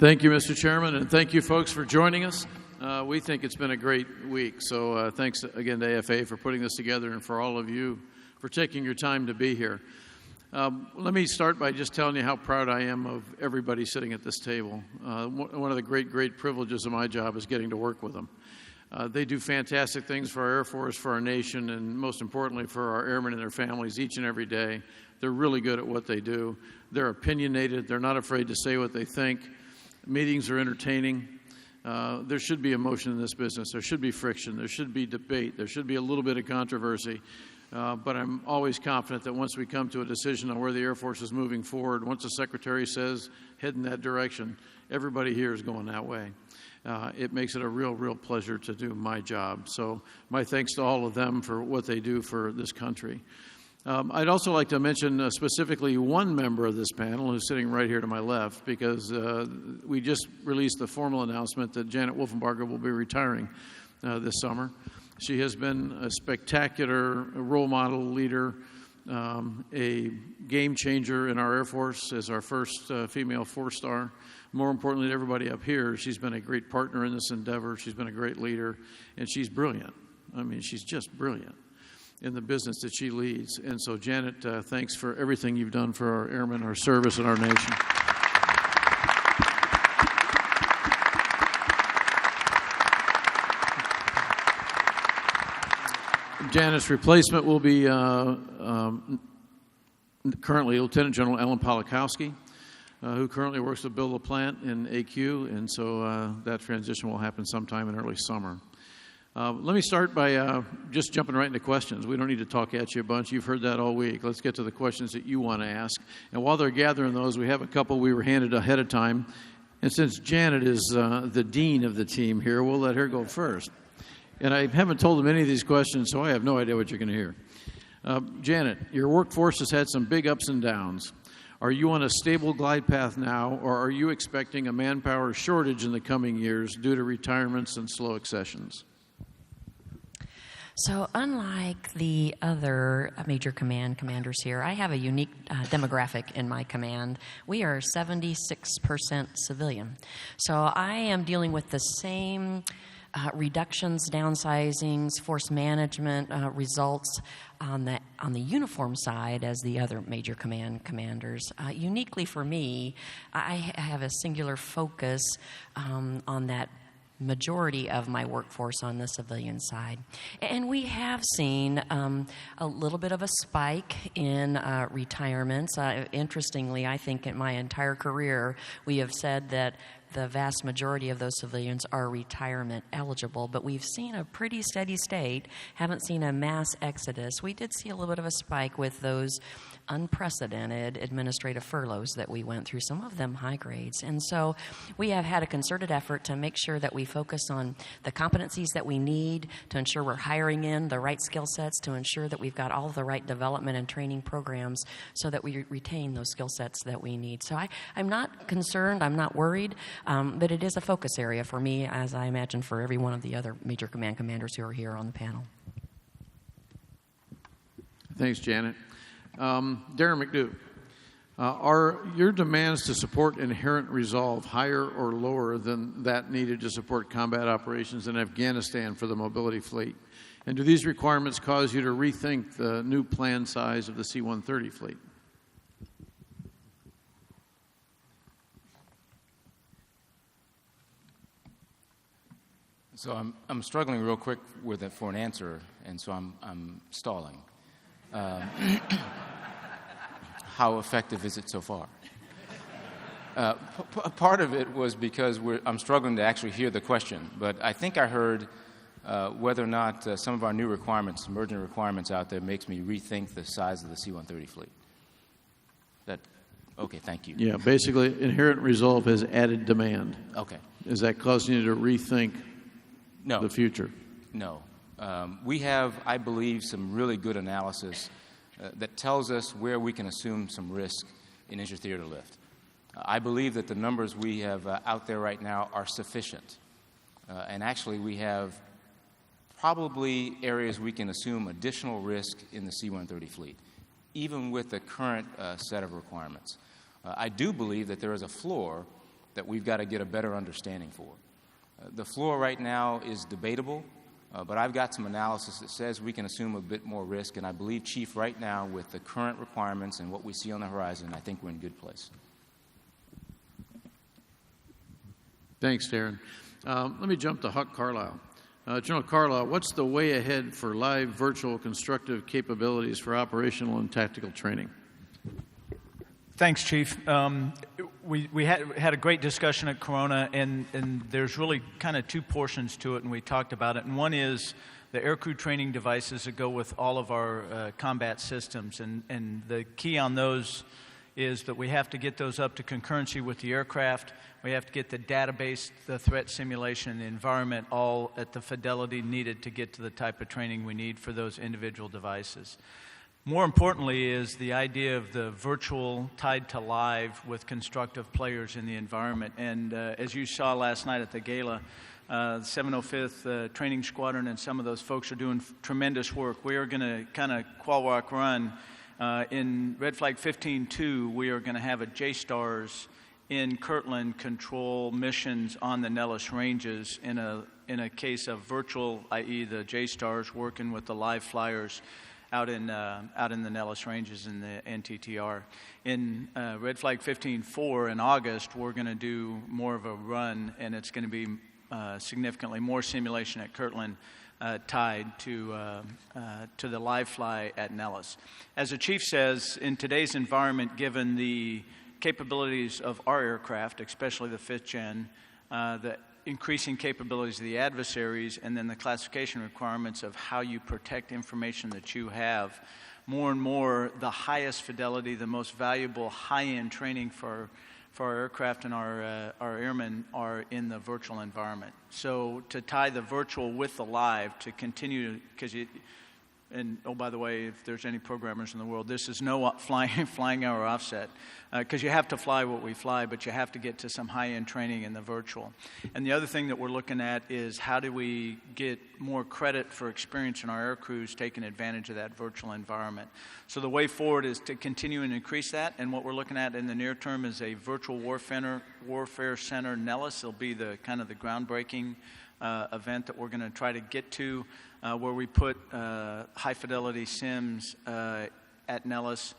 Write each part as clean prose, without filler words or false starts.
Thank you, Mr. Chairman, and thank you, folks, for joining us. We think it's been a great week, so thanks again to AFA for putting this together and for all of you for taking your time to be here. Let me start by just telling you how proud I am of everybody sitting at this table. One of the great privileges of my job is getting to work with them. They do fantastic things for our Air Force, for our nation, and most importantly for our airmen and their families each and every day. They're really good at what they do. They're opinionated. They're not afraid to say what they think. Meetings are entertaining. There should be emotion in this business. There should be friction. There should be debate. There should be a little bit of controversy. But I'm always confident that once we come to a decision on where the Air Force is moving forward, once the Secretary says head in that direction, everybody here is going that way. It makes it a real pleasure to do my job. So my thanks to all of them for what they do for this country. I'd also like to mention specifically one member of this panel who's sitting right here to my left, because we just released the formal announcement that Janet Wolfenbarger will be retiring this summer. She has been a spectacular role model leader, a game changer in our Air Force as our first female four-star. More importantly to everybody up here, she's been a great partner in this endeavor. She's been a great leader, and she's brilliant. I mean, she's just brilliant in the business that she leads. And so, Janet, thanks for everything you've done for our airmen, our service, and our nation. Janet's replacement will be currently Lieutenant General Alan Polakowski, who currently works with Bill LaPlante in AQ, and so that transition will happen sometime in early summer. Let me start by just jumping right into questions. We don't need to talk at you a bunch. You've heard that all week. Let's get to the questions that you want to ask. And while they're gathering those, we have a couple we were handed ahead of time. And since Janet is the dean of the team here, we'll let her go first. And I haven't told them any of these questions, so I have no idea what you're going to hear. Janet, your workforce has had some big ups and downs. Are you on a stable glide path now, or are you expecting a manpower shortage in the coming years due to retirements and slow accessions? So unlike the other major command commanders here, I have a unique demographic in my command. We are 76% civilian. So I am dealing with the same reductions, downsizings, force management results on the uniform side as the other major command commanders. Uniquely for me, I have a singular focus on that majority of my workforce on the civilian side. And we have seen a little bit of a spike in retirements. Interestingly, I think in my entire career, we have said that the vast majority of those civilians are retirement eligible, but we've seen a pretty steady state, haven't seen a mass exodus. We did see a little bit of a spike with those unprecedented administrative furloughs that we went through, some of them high grades. And so we have had a concerted effort to make sure that we focus on the competencies that we need to ensure we're hiring in the right skill sets, to ensure that we've got all the right development and training programs so that we retain those skill sets that we need. So I'm not concerned, I'm not worried, but it is a focus area for me, as I imagine for every one of the other major command commanders who are here on the panel. Thanks, Janet. Darren McDew, are your demands to support inherent resolve higher or lower than that needed to support combat operations in Afghanistan for the mobility fleet? And do these requirements cause you to rethink the new planned size of the C-130 fleet? So I'm struggling real quick with it for an answer, and so I'm stalling. How effective is it so far? Part of it was because I'm struggling to actually hear the question, but I think I heard whether or not some of our new requirements, emerging requirements out there, makes me rethink the size of the C-130 fleet. Okay, thank you. Yeah, basically, inherent resolve has added demand. Okay. Is that causing you to rethink the future? No. We have, I believe, some really good analysis that tells us where we can assume some risk in inter-theater lift. I believe that the numbers we have out there right now are sufficient. And actually, we have probably areas we can assume additional risk in the C-130 fleet, even with the current set of requirements. I do believe that there is a floor that we've got to get a better understanding for. The floor right now is debatable, but I've got some analysis that says we can assume a bit more risk, and I believe, Chief, right now with the current requirements and what we see on the horizon, I think we're in a good place. Thanks, Darren. Let me jump to Huck Carlisle. General Carlisle, what's the way ahead for live virtual constructive capabilities for operational and tactical training? Thanks, Chief. We had a great discussion at Corona, and there's really kind of two portions to it, and we talked about it. And one is the aircrew training devices that go with all of our combat systems. And the key on those is that we have to get those up to concurrency with the aircraft. We have to get the database, the threat simulation, and the environment all at the fidelity needed to get to the type of training we need for those individual devices. More importantly is the idea of the virtual tied to live with constructive players in the environment. And as you saw last night at the gala, the 705th Training Squadron and some of those folks are doing tremendous work. We are going to kind of qual walk run. In Red Flag 15-2, we are going to have a JSTARS in Kirtland control missions on the Nellis Ranges in a case of virtual, i.e. the JSTARS working with the live flyers out in the Nellis Ranges in the NTTR. In Red Flag 15-4 in August, we're going to do more of a run, and it's going to be significantly more simulation at Kirtland tied to the live fly at Nellis. As the Chief says, in today's environment, given the capabilities of our aircraft, especially the 5th gen, the increasing capabilities of the adversaries, and then the classification requirements of how you protect information that you have, more and more the highest fidelity, the most valuable high-end training for our aircraft and our airmen are in the virtual environment. So to tie the virtual with the live to continue, because and oh, by the way, if there's any programmers in the world, this is no flying hour offset, because you have to fly what we fly, but you have to get to some high-end training in the virtual. And the other thing that we're looking at is how do we get more credit for experience in our air crews taking advantage of that virtual environment. So the way forward is to continue and increase that, and what we're looking at in the near term is a virtual warfare center Nellis. It'll be the kind of the groundbreaking event that we're going to try to get to, where we put high-fidelity sims at Nellis,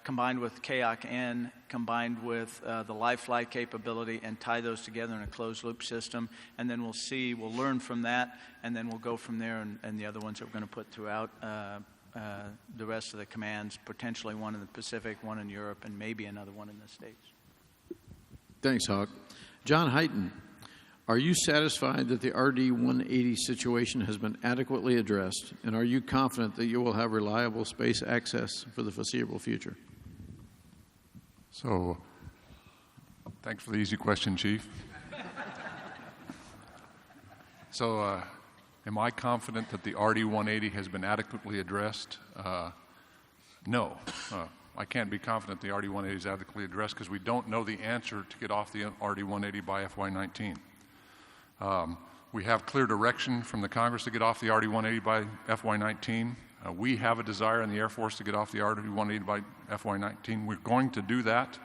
combined with KOC-N, combined with the live fly capability, and tie those together in a closed-loop system. And then we'll learn from that, and then we'll go from there, and the other ones that we're going to put throughout the rest of the commands, potentially one in the Pacific, one in Europe, and maybe another one in the States. Thanks, Hawk. John Hyten, are you satisfied that the RD-180 situation has been adequately addressed, and are you confident that you will have reliable space access for the foreseeable future? So, thanks for the easy question, Chief. So, am I confident that the RD-180 has been adequately addressed? No. I can't be confident the RD-180 is adequately addressed because we don't know the answer to get off the RD-180 by FY19. We have clear direction from the Congress to get off the RD-180 by FY19. We have a desire in the Air Force to get off the RD-180 by FY19. We're going to do that,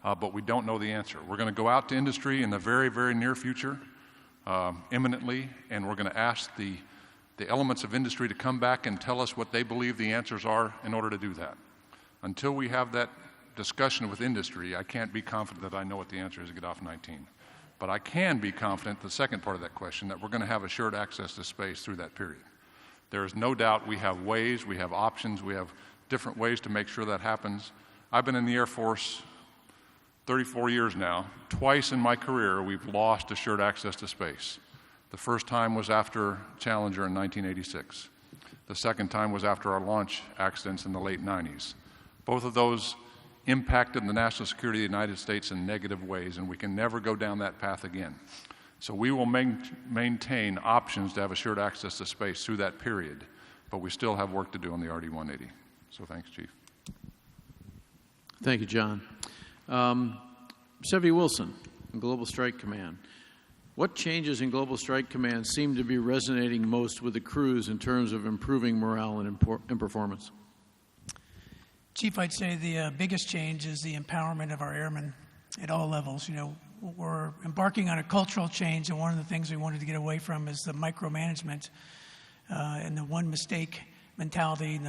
but we don't know the answer. We're going to go out to industry in the very, very near future, imminently, and we're going to ask the elements of industry to come back and tell us what they believe the answers are in order to do that. Until we have that discussion with industry, I can't be confident that I know what the answer is to get off 19. But I can be confident, the second part of that question, that we're going to have assured access to space through that period. There is no doubt we have ways, we have options, we have different ways to make sure that happens. I've been in the Air Force 34 years now. Twice in my career, we've lost assured access to space. The first time was after Challenger in 1986. The second time was after our launch accidents in the late 90s. Both of those impacted the national security of the United States in negative ways, and we can never go down that path again. So we will maintain options to have assured access to space through that period, but we still have work to do on the RD-180. So thanks, Chief. Thank you, John. Sevy Wilson, Global Strike Command. What changes in Global Strike Command seem to be resonating most with the crews in terms of improving morale and performance? Chief, I'd say the biggest change is the empowerment of our airmen at all levels. You know, we're embarking on a cultural change, and one of the things we wanted to get away from is the micromanagement and the one mistake mentality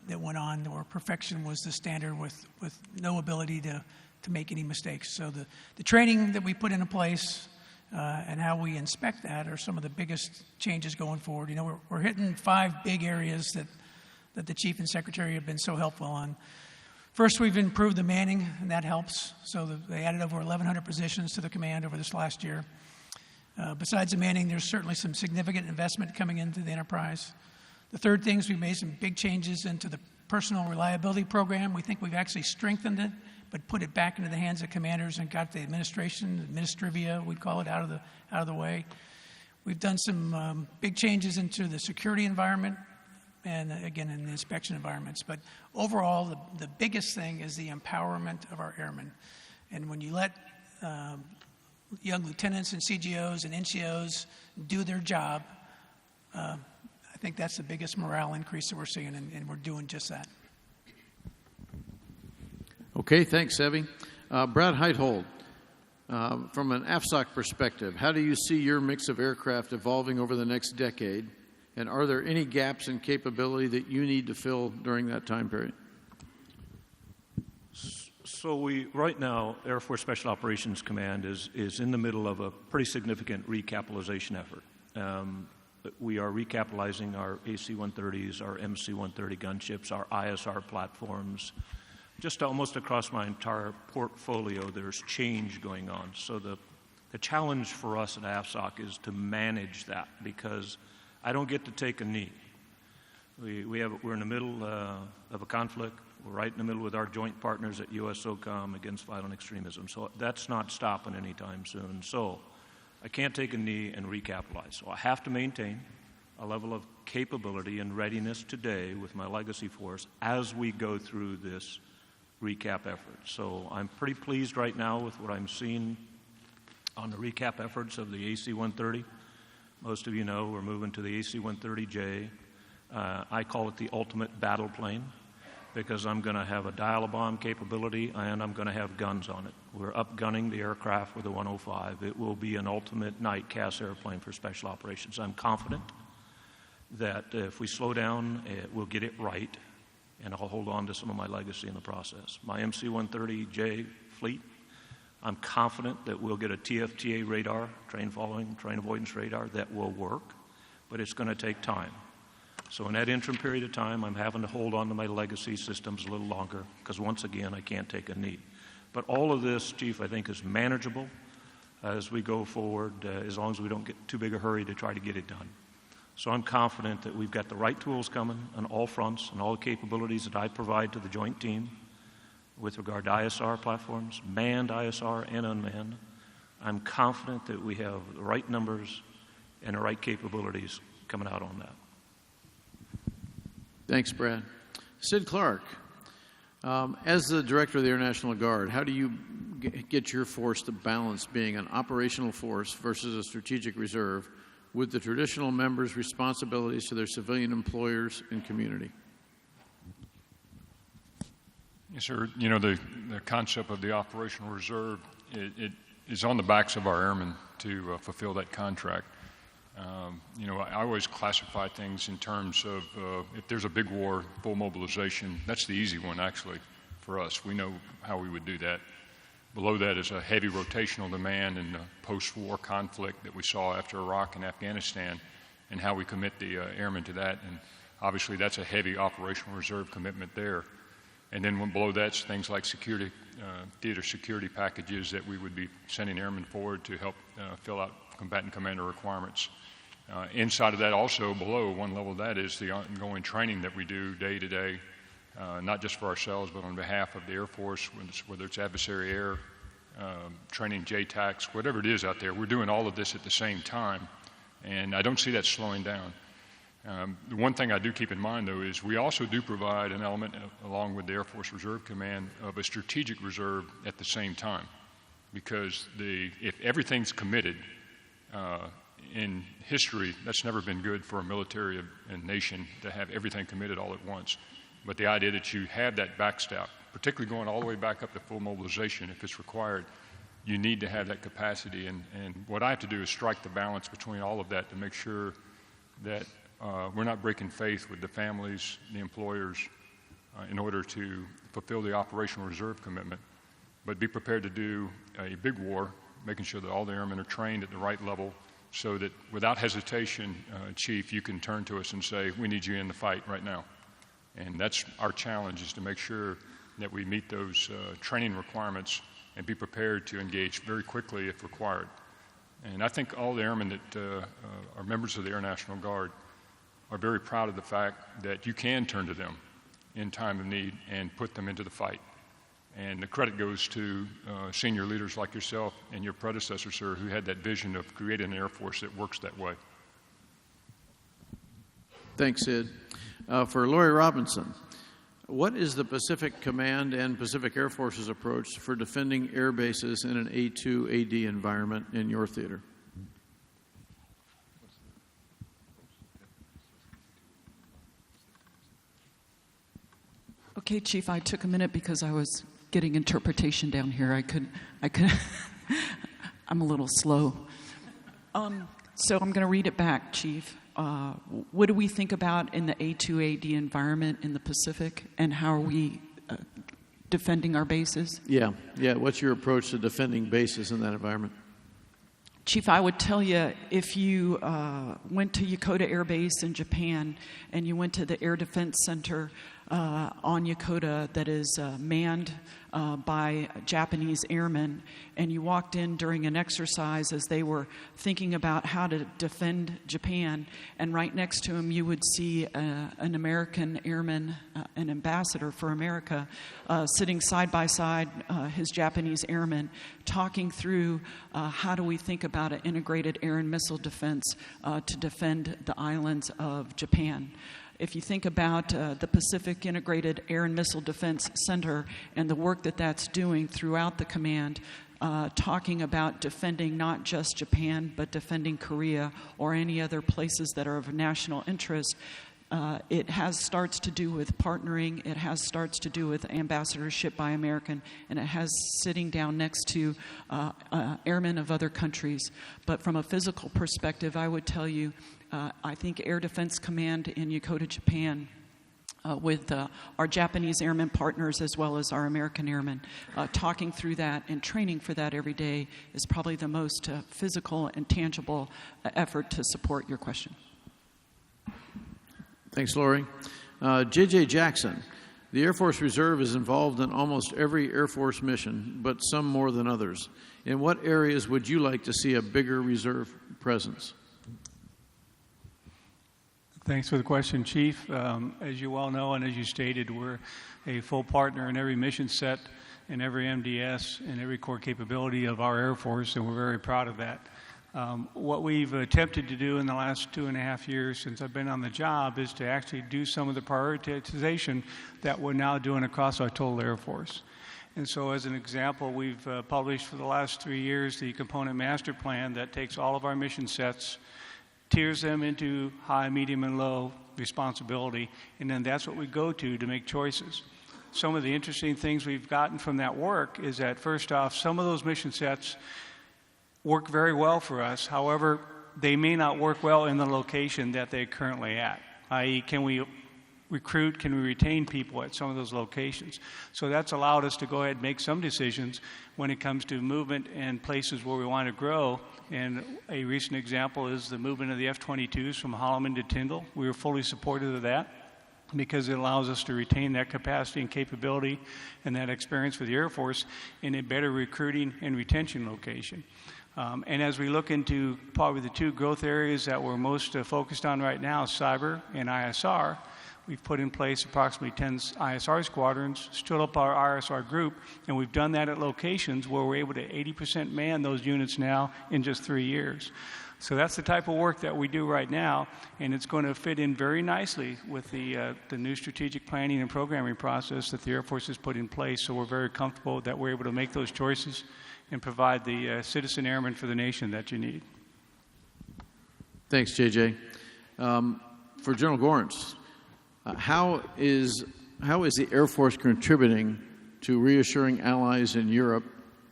that went on, where perfection was the standard with no ability to make any mistakes. So the training that we put into place and how we inspect that are some of the biggest changes going forward. You know, we're hitting 5 big areas that the Chief and Secretary have been so helpful on. First, we've improved the manning, and that helps. So they added over 1,100 positions to the command over this last year. Besides the manning, there's certainly some significant investment coming into the enterprise. The third thing is we've made some big changes into the personal reliability program. We think we've actually strengthened it, but put it back into the hands of commanders and got the administration, administrivia, we'd call it, out of the way. We've done some big changes into the security environment, and again in the inspection environments. But overall, the biggest thing is the empowerment of our airmen. And when you let young lieutenants and CGOs and NCOs do their job, I think that's the biggest morale increase that we're seeing, and we're doing just that. Okay, thanks, Evie. Brad Heithold, from an AFSOC perspective, how do you see your mix of aircraft evolving over the next decade? And are there any gaps in capability that you need to fill during that time period? So right now, Air Force Special Operations Command is in the middle of a pretty significant recapitalization effort. We are recapitalizing our AC-130s, our MC-130 gunships, our ISR platforms. Just almost across my entire portfolio, there's change going on. So the challenge for us at AFSOC is to manage that, because I don't get to take a knee. We're in the middle of a conflict. We're right in the middle with our joint partners at USOCOM against violent extremism. So that's not stopping anytime soon. So I can't take a knee and recapitalize. So I have to maintain a level of capability and readiness today with my legacy force as we go through this recap effort. So I'm pretty pleased right now with what I'm seeing on the recap efforts of the AC-130. Most of you know we're moving to the AC-130J. I call it the ultimate battle plane, because I'm going to have a dial-a-bomb capability and I'm going to have guns on it. We're upgunning the aircraft with a 105. It will be an ultimate night CAS airplane for special operations. I'm confident that if we slow down, we'll get it right, and I'll hold on to some of my legacy in the process. My MC-130J fleet, I'm confident that we'll get a TFTA radar, train following, train avoidance radar, that will work, but it's going to take time. So in that interim period of time, I'm having to hold on to my legacy systems a little longer, because once again, I can't take a knee. But all of this, Chief, I think is manageable as we go forward, as long as we don't get too big a hurry to try to get it done. So I'm confident that we've got the right tools coming on all fronts and all the capabilities that I provide to the joint team with regard to ISR platforms, manned ISR and unmanned. I'm confident that we have the right numbers and the right capabilities coming out on that. Thanks, Brad. Sid Clark, as the Director of the Air National Guard, how do you get your force to balance being an operational force versus a strategic reserve with the traditional members' responsibilities to their civilian employers and community? Yes, sir. You know, the concept of the operational reserve, it is on the backs of our airmen to fulfill that contract. You know, I always classify things in terms of if there's a big war, full mobilization, that's the easy one actually for us. We know how we would do that. Below that is a heavy rotational demand and the post-war conflict that we saw after Iraq and Afghanistan, and how we commit the airmen to that. And obviously that's a heavy operational reserve commitment there. And then below that's things like security, theater security packages that we would be sending airmen forward to help fill out combatant commander requirements. Inside of that also, below one level of that, is the ongoing training that we do day to day, not just for ourselves, but on behalf of the Air Force, whether it's adversary air, training JTACs, whatever it is out there. We're doing all of this at the same time, and I don't see that slowing down. The one thing I do keep in mind, though, is we also do provide an element, along with the Air Force Reserve Command, of a strategic reserve at the same time. Because if everything's committed, in history, that's never been good for a military and nation to have everything committed all at once. But the idea that you have that backstop, particularly going all the way back up to full mobilization if it's required, you need to have that capacity. And what I have to do is strike the balance between all of that to make sure that we're not breaking faith with the families, the employers, in order to fulfill the operational reserve commitment, but be prepared to do a big war, making sure that all the airmen are trained at the right level so that without hesitation, Chief, you can turn to us and say, we need you in the fight right now. And that's our challenge, is to make sure that we meet those training requirements and be prepared to engage very quickly if required. And I think all the airmen that are members of the Air National Guard are very proud of the fact that you can turn to them in time of need and put them into the fight. And the credit goes to senior leaders like yourself and your predecessor, sir, who had that vision of creating an Air Force that works that way. Thanks, Sid. For Lori Robinson, what is the Pacific Command and Pacific Air Force's approach for defending air bases in an A2AD environment in your theater? Okay, Chief, I took a minute because I was getting interpretation down here. I could, I'm a little slow. So I'm going to read it back, Chief. What do we think about in the A2AD environment in the Pacific, and how are we defending our bases? Yeah. What's your approach to defending bases in that environment? Chief, I would tell you, if you went to Yokota Air Base in Japan and you went to the Air Defense Center on Yokota that is manned by Japanese airmen, and you walked in during an exercise as they were thinking about how to defend Japan, and right next to him you would see an American airman, an ambassador for America, sitting side by side his Japanese airmen, talking through how do we think about an integrated air and missile defense to defend the islands of Japan. If you think about the Pacific Integrated Air and Missile Defense Center and the work that that's doing throughout the command, talking about defending not just Japan, but defending Korea or any other places that are of national interest, it starts to do with partnering, it starts to do with ambassadorship by American, and it has sitting down next to airmen of other countries. But from a physical perspective, I would tell you, I think Air Defense Command in Yokota, Japan, with our Japanese airmen partners as well as our American airmen, talking through that and training for that every day is probably the most physical and tangible effort to support your question. Thanks, Lori. J.J. Jackson, the Air Force Reserve is involved in almost every Air Force mission, but some more than others. In what areas would you like to see a bigger reserve presence? Thanks for the question, Chief. As you well know, and as you stated, we're a full partner in every mission set, in every MDS, and every core capability of our Air Force, and we're very proud of that. What we've attempted to do in the last 2.5 years since I've been on the job is to actually do some of the prioritization that we're now doing across our total Air Force. And so as an example, we've published for the last 3 years the component master plan that takes all of our mission sets, tiers them into high, medium, and low responsibility, and then that's what we go to make choices. Some of the interesting things we've gotten from that work is that, first off, some of those mission sets work very well for us. However, they may not work well in the location that they're currently at, i.e., can we recruit, can we retain people at some of those locations? So that's allowed us to go ahead and make some decisions when it comes to movement and places where we want to grow. And a recent example is the movement of the F-22s from Holloman to Tyndall. We were fully supportive of that because it allows us to retain that capacity and capability and that experience for the Air Force in a better recruiting and retention location. And as we look into probably the two growth areas that we're most focused on right now, cyber and ISR, we've put in place approximately 10 ISR squadrons, stood up our ISR group, and we've done that at locations where we're able to 80% man those units now in just 3 years. So that's the type of work that we do right now, and it's going to fit in very nicely with the new strategic planning and programming process that the Air Force has put in place. So we're very comfortable that we're able to make those choices and provide the citizen airmen for the nation that you need. Thanks, JJ. For General Gorenc, how is the Air Force contributing to reassuring allies in Europe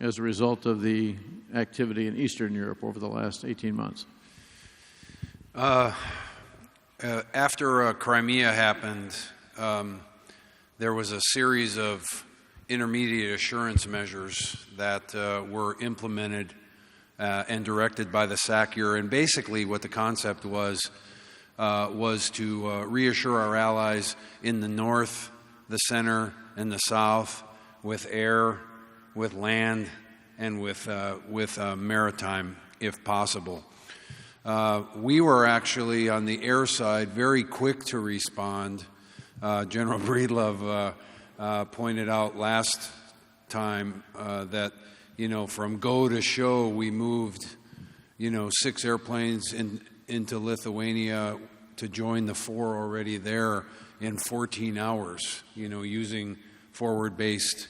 as a result of the activity in Eastern Europe over the last 18 months? After Crimea happened, there was a series of intermediate assurance measures that were implemented and directed by the SACEUR. And basically what the concept was to reassure our allies in the north, the center, and the south with air, with land, and with maritime, if possible. We were actually, on the air side, very quick to respond. General Breedlove pointed out last time that, from go to show, we moved, 6 airplanes into Lithuania to join the 4 already there in 14 hours, using forward-based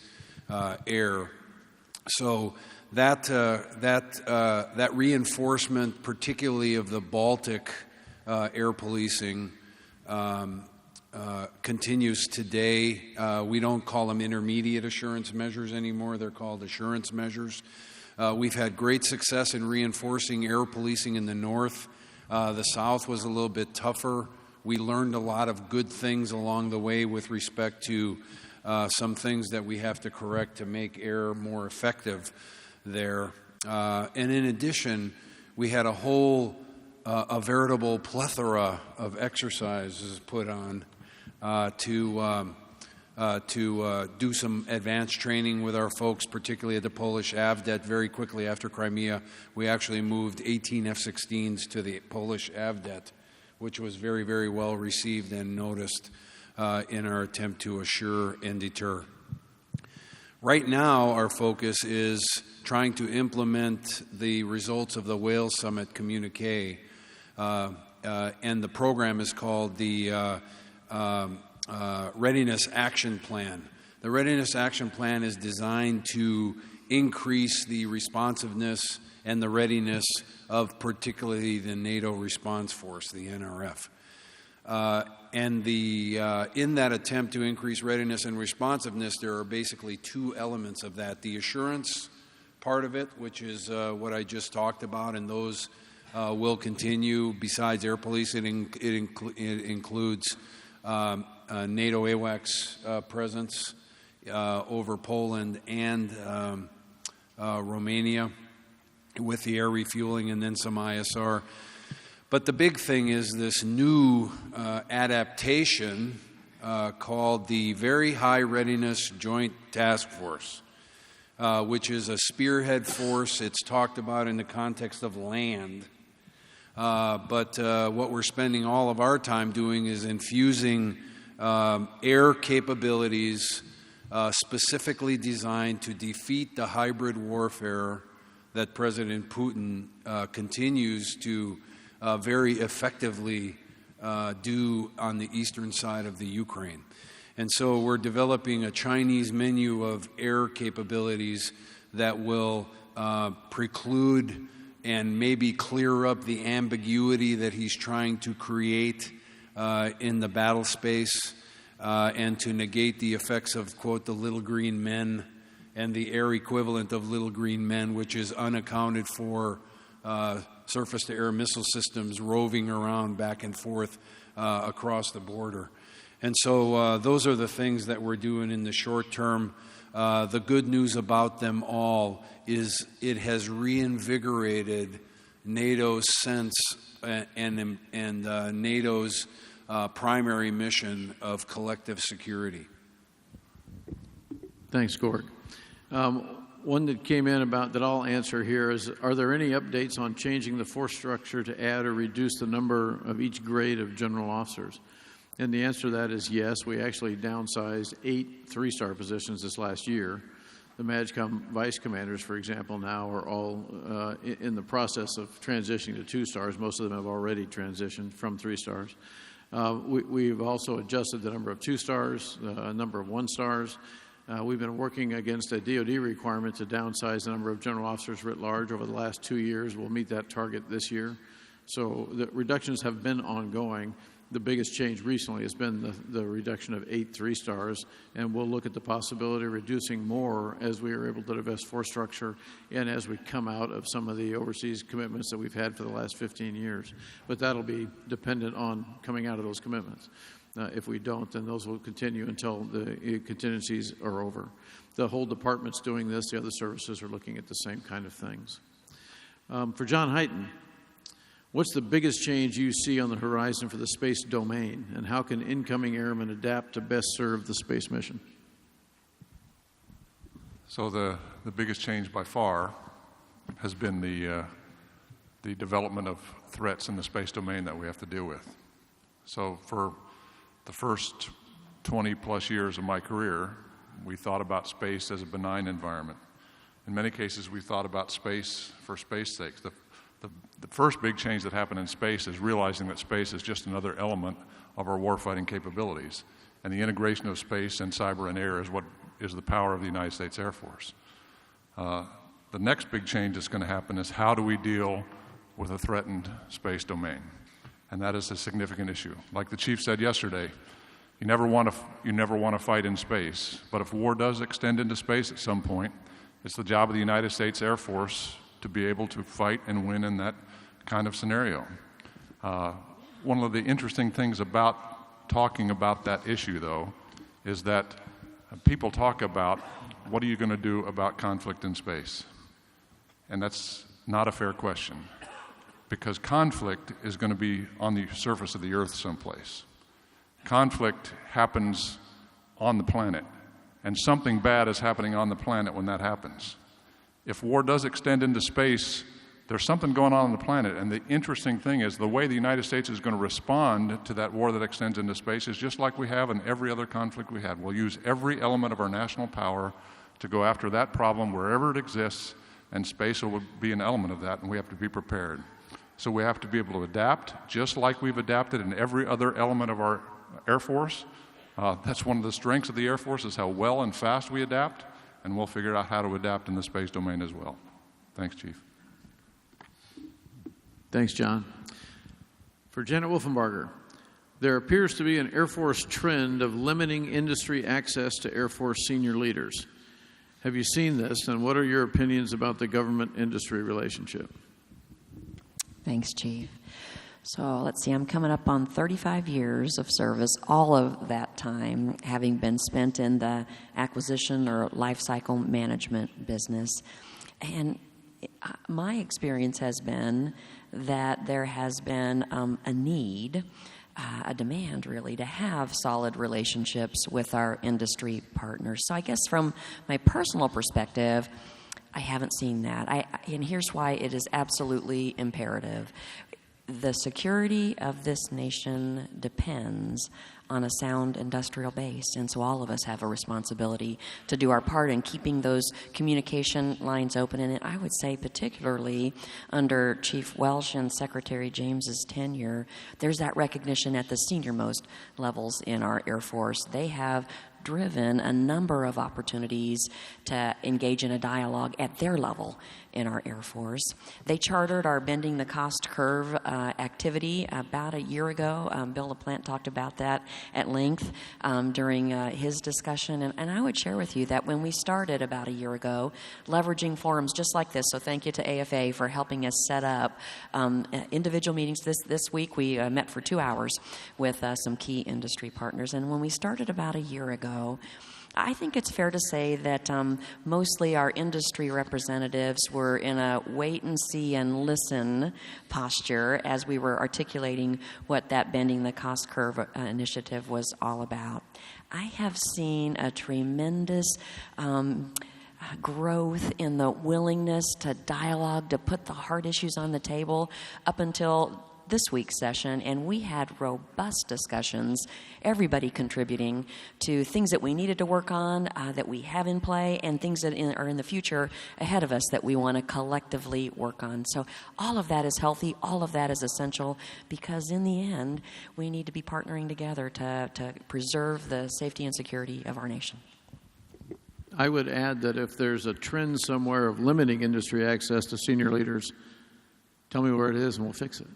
air. So that reinforcement, particularly of the Baltic air policing, continues today. We don't call them intermediate assurance measures anymore. They're called assurance measures. We've had great success in reinforcing air policing in the north. The south was a little bit tougher. We learned a lot of good things along the way with respect to some things that we have to correct to make air more effective there. And in addition, we had a veritable plethora of exercises put on to do some advanced training with our folks, particularly at the Polish AVDET. Very quickly after Crimea, we actually moved 18 F-16s to the Polish AVDET, which was very, very well received and noticed in our attempt to assure and deter. Right now, our focus is trying to implement the results of the Wales Summit communique, and the program is called the Readiness Action Plan. The Readiness Action Plan is designed to increase the responsiveness and the readiness of particularly the NATO Response Force, the NRF. And in that attempt to increase readiness and responsiveness, there are basically 2 elements of that. The assurance part of it, which is what I just talked about, and those will continue. Besides air police, it includes NATO AWACS presence over Poland and Romania with the air refueling, and then some ISR. But the big thing is this new adaptation called the Very High Readiness Joint Task Force, which is a spearhead force. It's talked about in the context of land. But what we're spending all of our time doing is infusing air capabilities specifically designed to defeat the hybrid warfare that President Putin continues to very effectively do on the eastern side of the Ukraine. And so we're developing a Chinese menu of air capabilities that will preclude and maybe clear up the ambiguity that he's trying to create in the battle space, and to negate the effects of, quote, the little green men and the air equivalent of little green men, which is unaccounted for surface-to-air missile systems roving around back and forth across the border. And so those are the things that we're doing in the short term. The good news about them all is it has reinvigorated NATO's sense and NATO's primary mission of collective security. Thanks, Gork. One that came in about that I'll answer here is, are there any updates on changing the force structure to add or reduce the number of each grade of general officers? And the answer to that is yes. We actually downsized 8 3-star positions this last year. The MAJCOM vice commanders, for example, now are all in the process of transitioning to 2 stars. Most of them have already transitioned from 3 stars. We've also adjusted the number of 2 stars, a number of 1 stars. We've been working against a DoD requirement to downsize the number of general officers writ large over the last 2 years. We'll meet that target this year. So the reductions have been ongoing. the biggest change recently has been the reduction of 8 3-stars, and we'll look at the possibility of reducing more as we are able to divest force structure and as we come out of some of the overseas commitments that we've had for the last 15 years. But that'll be dependent on coming out of those commitments. If we don't, then those will continue until the contingencies are over. The whole department's doing this. The other services are looking at the same kind of things. For John Hyten, what's the biggest change you see on the horizon for the space domain, and how can incoming airmen adapt to best serve the space mission? So the biggest change by far has been the development of threats in the space domain that we have to deal with. So for the first 20 plus years of my career, we thought about space as a benign environment. In many cases, we thought about space for space sake. The first big change that happened in space is realizing that space is just another element of our warfighting capabilities. And the integration of space and cyber and air is what is the power of the United States Air Force. The next big change that's going to happen is how do we deal with a threatened space domain? And that is a significant issue. Like the chief said yesterday, you never want to fight in space, but if war does extend into space at some point, it's the job of the United States Air Force to be able to fight and win in that kind of scenario. One of the interesting things about talking about that issue, though, is that people talk about what are you going to do about conflict in space? And that's not a fair question, because conflict is going to be on the surface of the earth someplace. Conflict happens on the planet, and something bad is happening on the planet when that happens. If war does extend into space, there's something going on the planet, and the interesting thing is the way the United States is going to respond to that war that extends into space is just like we have in every other conflict we had. We'll use every element of our national power to go after that problem wherever it exists, and space will be an element of that, and we have to be prepared. So we have to be able to adapt, just like we've adapted in every other element of our Air Force. That's one of the strengths of the Air Force, is how well and fast we adapt, and we'll figure out how to adapt in the space domain as well. Thanks, Chief. Thanks, John. For Janet Wolfenbarger, there appears to be an Air Force trend of limiting industry access to Air Force senior leaders. Have you seen this, and what are your opinions about the government-industry relationship? Thanks, Chief. So let's see, I'm coming up on 35 years of service, all of that time having been spent in the acquisition or life cycle management business. And my experience has been that there has been a need, a demand really, to have solid relationships with our industry partners. So I guess from my personal perspective, I haven't seen that. And here's why it is absolutely imperative. The security of this nation depends on a sound industrial base, and so all of us have a responsibility to do our part in keeping those communication lines open. And I would say particularly under Chief Welsh and Secretary James's tenure, there's that recognition at the senior-most levels in our Air Force. They have driven a number of opportunities to engage in a dialogue at their level in our Air Force. They chartered our Bending the Cost Curve activity about a year ago. Bill LaPlante talked about that at length during his discussion. And I would share with you that when we started about a year ago, leveraging forums just like this, so thank you to AFA for helping us set up individual meetings. This week we met for 2 hours with some key industry partners. And when we started about a year ago, I think it's fair to say that mostly our industry representatives were in a wait and see and listen posture as we were articulating what that Bending the Cost Curve initiative was all about. I have seen a tremendous growth in the willingness to dialogue, to put the hard issues on the table up until this week's session, and we had robust discussions, everybody contributing to things that we needed to work on, that we have in play, and things that are in the future ahead of us that we want to collectively work on. So all of that is healthy, all of that is essential, because in the end, we need to be partnering together to preserve the safety and security of our nation. I would add that if there's a trend somewhere of limiting industry access to senior leaders, tell me where it is and we'll fix it.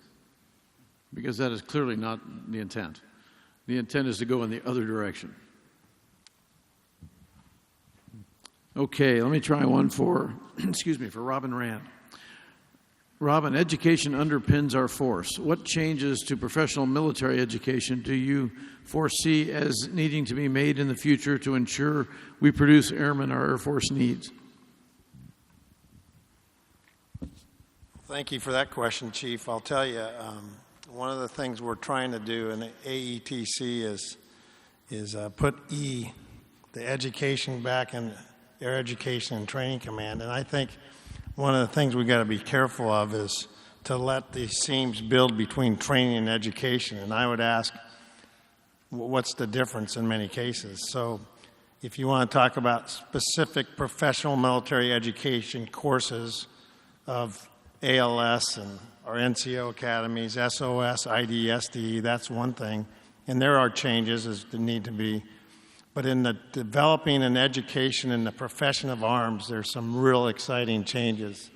because that is clearly not the intent. The intent is to go in the other direction. Okay, let me try one for, for Robin Rand. Robin, education underpins our force. What changes to professional military education do you foresee as needing to be made in the future to ensure we produce airmen our Air Force needs? Thank you for that question, Chief. I'll tell you, one of the things we're trying to do in the AETC is put the education back in Air Education and Training Command. And I think one of the things we've got to be careful of is to let the seams build between training and education. And I would ask, what's the difference in many cases? So if you want to talk about specific professional military education courses of ALS and our NCO academies, SOS, IDSD, that's one thing. And there are changes as there need to be. But in the developing and education in the profession of arms, there's some real exciting changes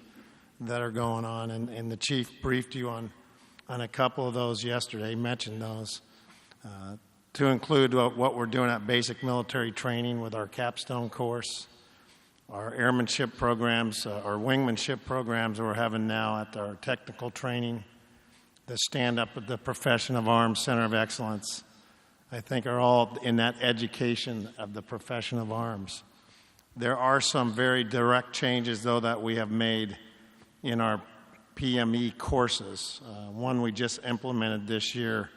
that are going on. And the Chief briefed you on a couple of those yesterday, mentioned those, to include what we're doing at basic military training with our capstone course, our airmanship programs, our wingmanship programs we're having now at our technical training, the stand-up of the Profession of Arms Center of Excellence, I think are all in that education of the profession of arms. There are some very direct changes, though, that we have made in our PME courses. One we just implemented this year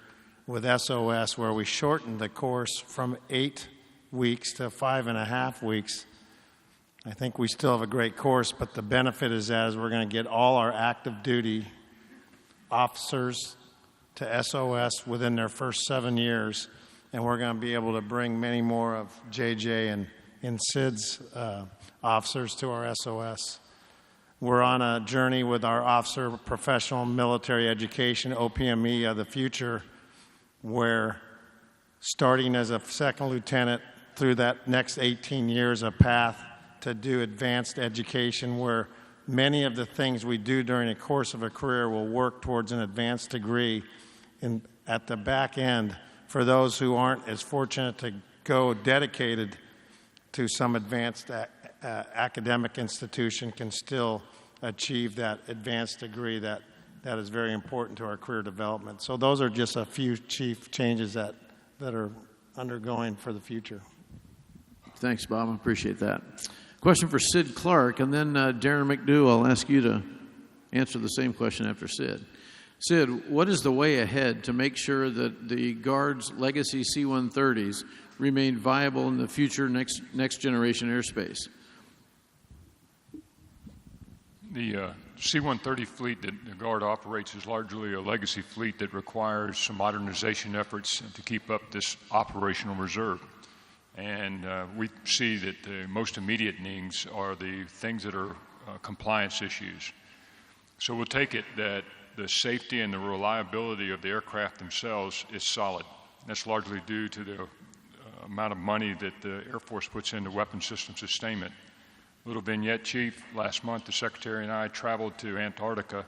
with SOS, where we shortened the course from 8 weeks to 5.5 weeks. I think we still have a great course, but the benefit is that we're going to get all our active duty officers to SOS within their first 7 years, and we're going to be able to bring many more of JJ and SID's officers to our SOS. We're on a journey with our Officer of Professional Military Education, OPME of the future, where starting as a second lieutenant through that next 18 years, a path to do advanced education where many of the things we do during the course of a career will work towards an advanced degree. And at the back end, for those who aren't as fortunate to go dedicated to some advanced academic institution, can still achieve that advanced degree that is very important to our career development. So those are just a few chief changes that are undergoing for the future. Thanks, Bob. I appreciate that. Question for Sid Clark, and then Darren McDew, I'll ask you to answer the same question after Sid. Sid, what is the way ahead to make sure that the Guard's legacy C-130s remain viable in the future next generation airspace? The C-130 fleet that the Guard operates is largely a legacy fleet that requires some modernization efforts to keep up this operational reserve. And we see that the most immediate needs are the things that are compliance issues. So we'll take it that the safety and the reliability of the aircraft themselves is solid. That's largely due to the amount of money that the Air Force puts into weapon system sustainment. Little vignette, Chief. Last month, the Secretary and I traveled to Antarctica,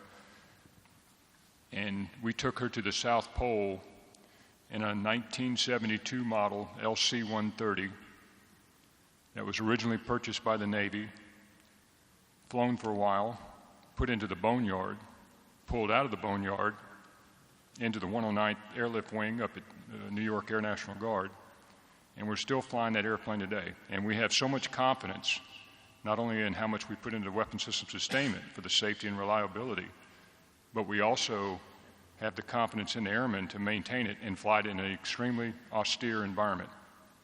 and we took her to the South Pole in a 1972 model LC-130 that was originally purchased by the Navy, flown for a while, put into the boneyard, pulled out of the boneyard into the 109th Airlift Wing up at New York Air National Guard, and we're still flying that airplane today. And we have so much confidence, not only in how much we put into weapon system sustainment for the safety and reliability, but we also have the confidence in the airmen to maintain it and fly it in an extremely austere environment.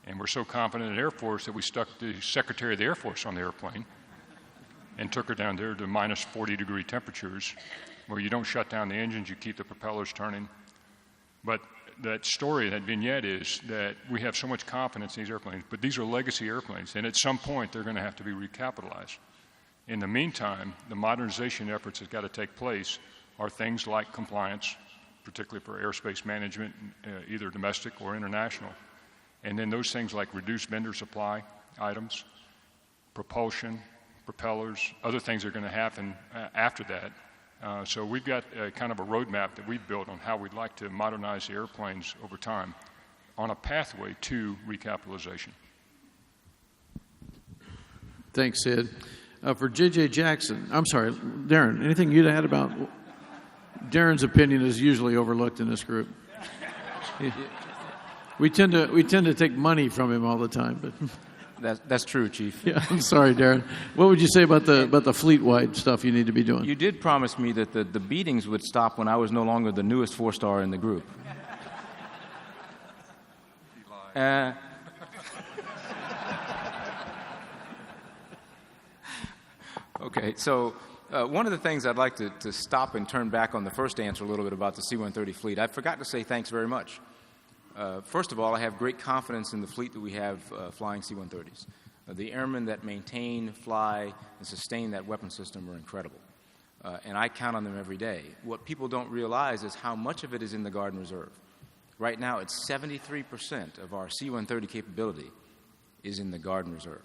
And we're so confident in the Air Force that we stuck the Secretary of the Air Force on the airplane and took her down there to minus 40-degree temperatures, where you don't shut down the engines, you keep the propellers turning. But that story, that vignette is that we have so much confidence in these airplanes, but these are legacy airplanes, and at some point they're going to have to be recapitalized. In the meantime, the modernization efforts that got to take place are things like compliance, particularly for airspace management, either domestic or international. And then those things like reduced vendor supply items, propulsion, propellers, other things that are going to happen after that So we've got kind of a roadmap that we've built on how we'd like to modernize the airplanes over time on a pathway to recapitalization. Thanks, Sid. For J.J. Jackson, I'm sorry, Darren, anything you'd add about... Darren's opinion is usually overlooked in this group. We tend to take money from him all the time, but... That's true, Chief. Yeah, I'm sorry, Darren. What would you say about the fleet-wide stuff you need to be doing? You did promise me that the beatings would stop when I was no longer the newest four-star in the group. Okay, so one of the things I'd like to stop and turn back on the first answer a little bit about the C-130 fleet. I forgot to say thanks very much. First of all, I have great confidence in the fleet that we have flying C-130s. The airmen that maintain, fly, and sustain that weapon system are incredible. And I count on them every day. What people don't realize is how much of it is in the Guard and Reserve. Right now, it's 73% of our C-130 capability is in the Guard and Reserve.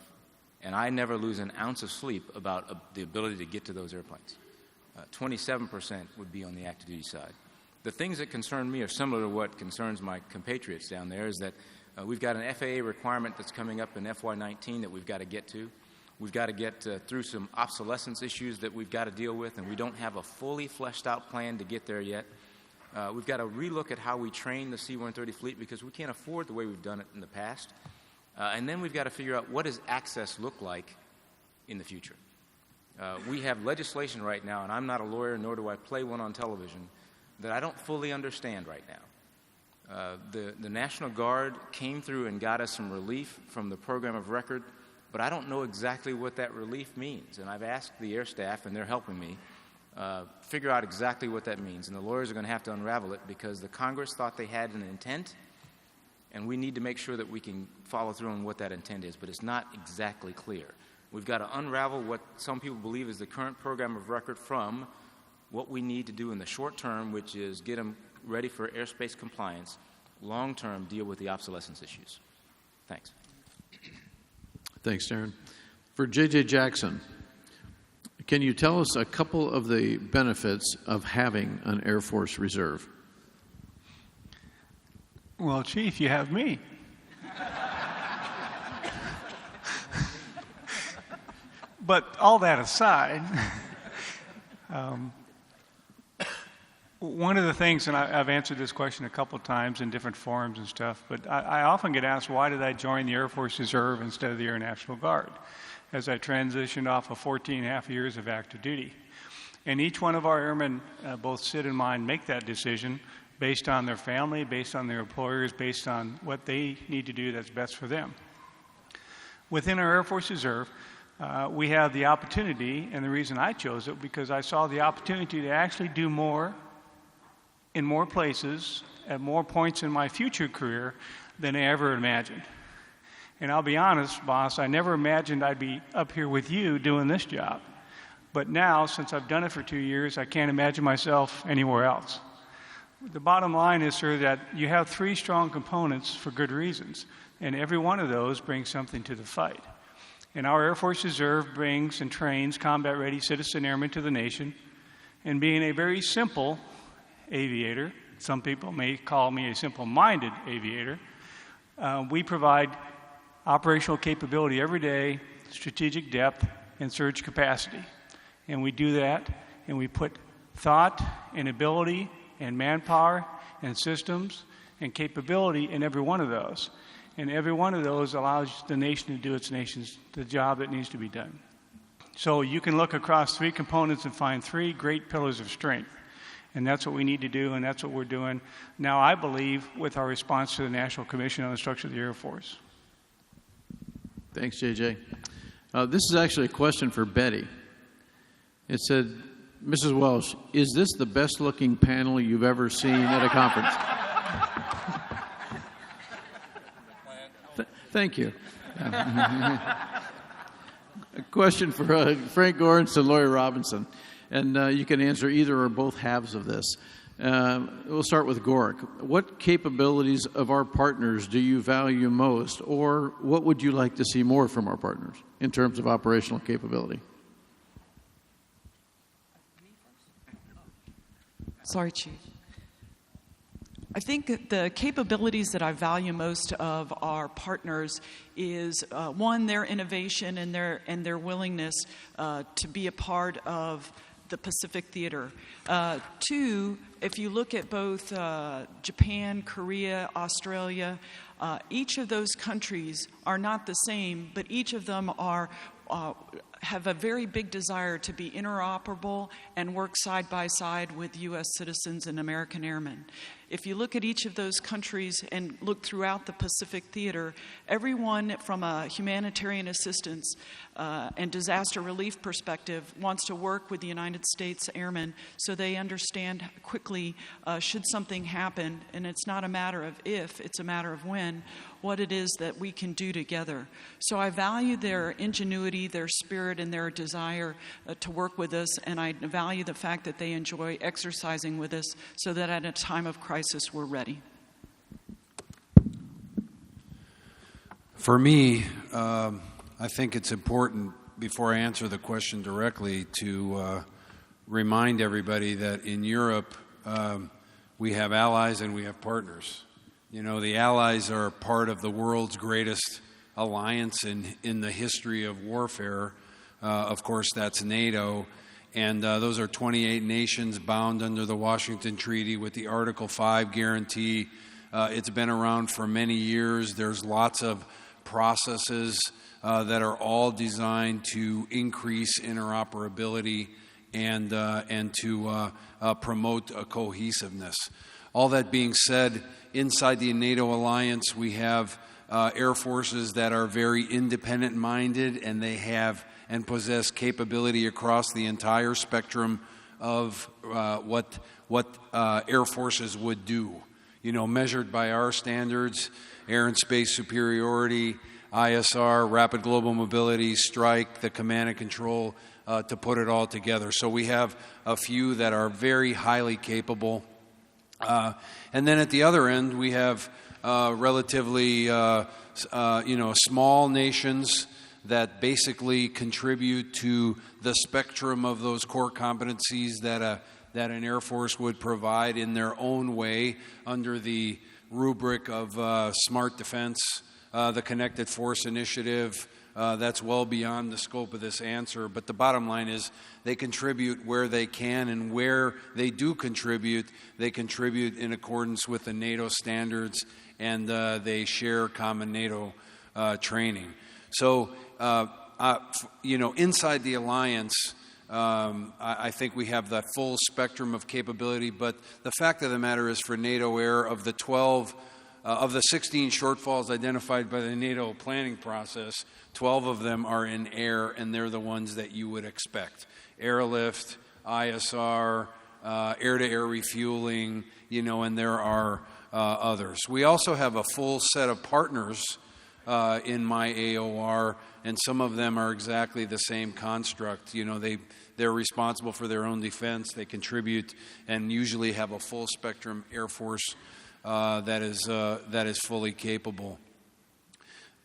And I never lose an ounce of sleep about the ability to get to those airplanes. 27% would be on the active duty side. The things that concern me are similar to what concerns my compatriots down there, is that we've got an FAA requirement that's coming up in FY19 that we've got to get to. We've got to get through some obsolescence issues that we've got to deal with, and we don't have a fully fleshed out plan to get there yet. We've got to relook at how we train the C-130 fleet, because we can't afford the way we've done it in the past. And then we've got to figure out, what does access look like in the future? We have legislation right now, and I'm not a lawyer, nor do I play one on television, that I don't fully understand right now. The National Guard came through and got us some relief from the program of record, but I don't know exactly what that relief means. And I've asked the air staff, and they're helping me figure out exactly what that means. And the lawyers are going to have to unravel it, because the Congress thought they had an intent, and we need to make sure that we can follow through on what that intent is, but it's not exactly clear. We've got to unravel what some people believe is the current program of record from what we need to do in the short term, which is get them ready for airspace compliance, long term deal with the obsolescence issues. Thanks. Thanks, Darren. For J.J. Jackson, can you tell us a couple of the benefits of having an Air Force Reserve? Well, Chief, you have me. But all that aside, one of the things, and I've answered this question a couple of times in different forums and stuff, but I often get asked, why did I join the Air Force Reserve instead of the Air National Guard, as I transitioned off of 14 and a half years of active duty. And each one of our airmen, both Sid and mine, make that decision based on their family, based on their employers, based on what they need to do that's best for them. Within our Air Force Reserve, we have the opportunity, and the reason I chose it, because I saw the opportunity to actually do more in more places at more points in my future career than I ever imagined. And I'll be honest, boss, I never imagined I'd be up here with you doing this job. But now, since I've done it for 2 years, I can't imagine myself anywhere else. The bottom line is, sir, that you have 3 strong components for good reasons, and every one of those brings something to the fight. And our Air Force Reserve brings and trains combat-ready citizen airmen to the nation, and being a very simple aviator, some people may call me a simple-minded aviator, we provide operational capability every day, strategic depth, and surge capacity. And we do that, and we put thought and ability and manpower and systems and capability in every one of those. And every one of those allows the nation to do the job that needs to be done. So you can look across 3 components and find 3 great pillars of strength. And that's what we need to do, and that's what we're doing now, I believe, with our response to the National Commission on the Structure of the Air Force. Thanks, JJ. This is actually a question for Betty. It said, Mrs. Welsh, is this the best-looking panel you've ever seen at a conference? Thank you. A question for Frank Gorenc and Lori Robinson. And you can answer either or both halves of this. We'll start with Gorenc. What capabilities of our partners do you value most, or what would you like to see more from our partners in terms of operational capability? Sorry, Chief. I think that the capabilities that I value most of our partners is one, their innovation and their willingness to be a part of the Pacific Theater. Two, if you look at both Japan, Korea, Australia, each of those countries are not the same, but each of them have a very big desire to be interoperable and work side by side with U.S. citizens and American airmen. If you look at each of those countries and look throughout the Pacific Theater, everyone from a humanitarian assistance and disaster relief perspective wants to work with the United States airmen so they understand quickly should something happen, and it's not a matter of if, it's a matter of when, what it is that we can do together. So I value their ingenuity, their spirit, and their desire to work with us, and I value the fact that they enjoy exercising with us so that at a time of crisis we're ready. For me, I think it's important, before I answer the question directly, to remind everybody that in Europe we have allies and we have partners. You know, the allies are part of the world's greatest alliance in the history of warfare. Of course, that's NATO. And those are 28 nations bound under the Washington Treaty with the Article 5 guarantee. It's been around for many years. There's lots of processes that are all designed to increase interoperability and to promote cohesiveness. All that being said, inside the NATO alliance, we have air forces that are very independent-minded, and they have and possess capability across the entire spectrum of what air forces would do. You know, measured by our standards, air and space superiority, ISR, rapid global mobility, strike, the command and control, to put it all together. So we have a few that are very highly capable. And then at the other end, we have relatively small nations that basically contribute to the spectrum of those core competencies that an Air Force would provide in their own way under the rubric of smart defense, the Connected Force Initiative. That's well beyond the scope of this answer, but the bottom line is they contribute where they can, and where they do contribute, they contribute in accordance with the NATO standards, and they share common NATO training. So, inside the alliance, I think we have the full spectrum of capability, but the fact of the matter is, for NATO Air, of the 16 shortfalls identified by the NATO planning process, 12 of them are in air, and they're the ones that you would expect. Airlift, ISR, air-to-air refueling, and there are others. We also have a full set of partners in my AOR, and some of them are exactly the same construct. They're responsible for their own defense. They contribute and usually have a full spectrum Air Force that is fully capable.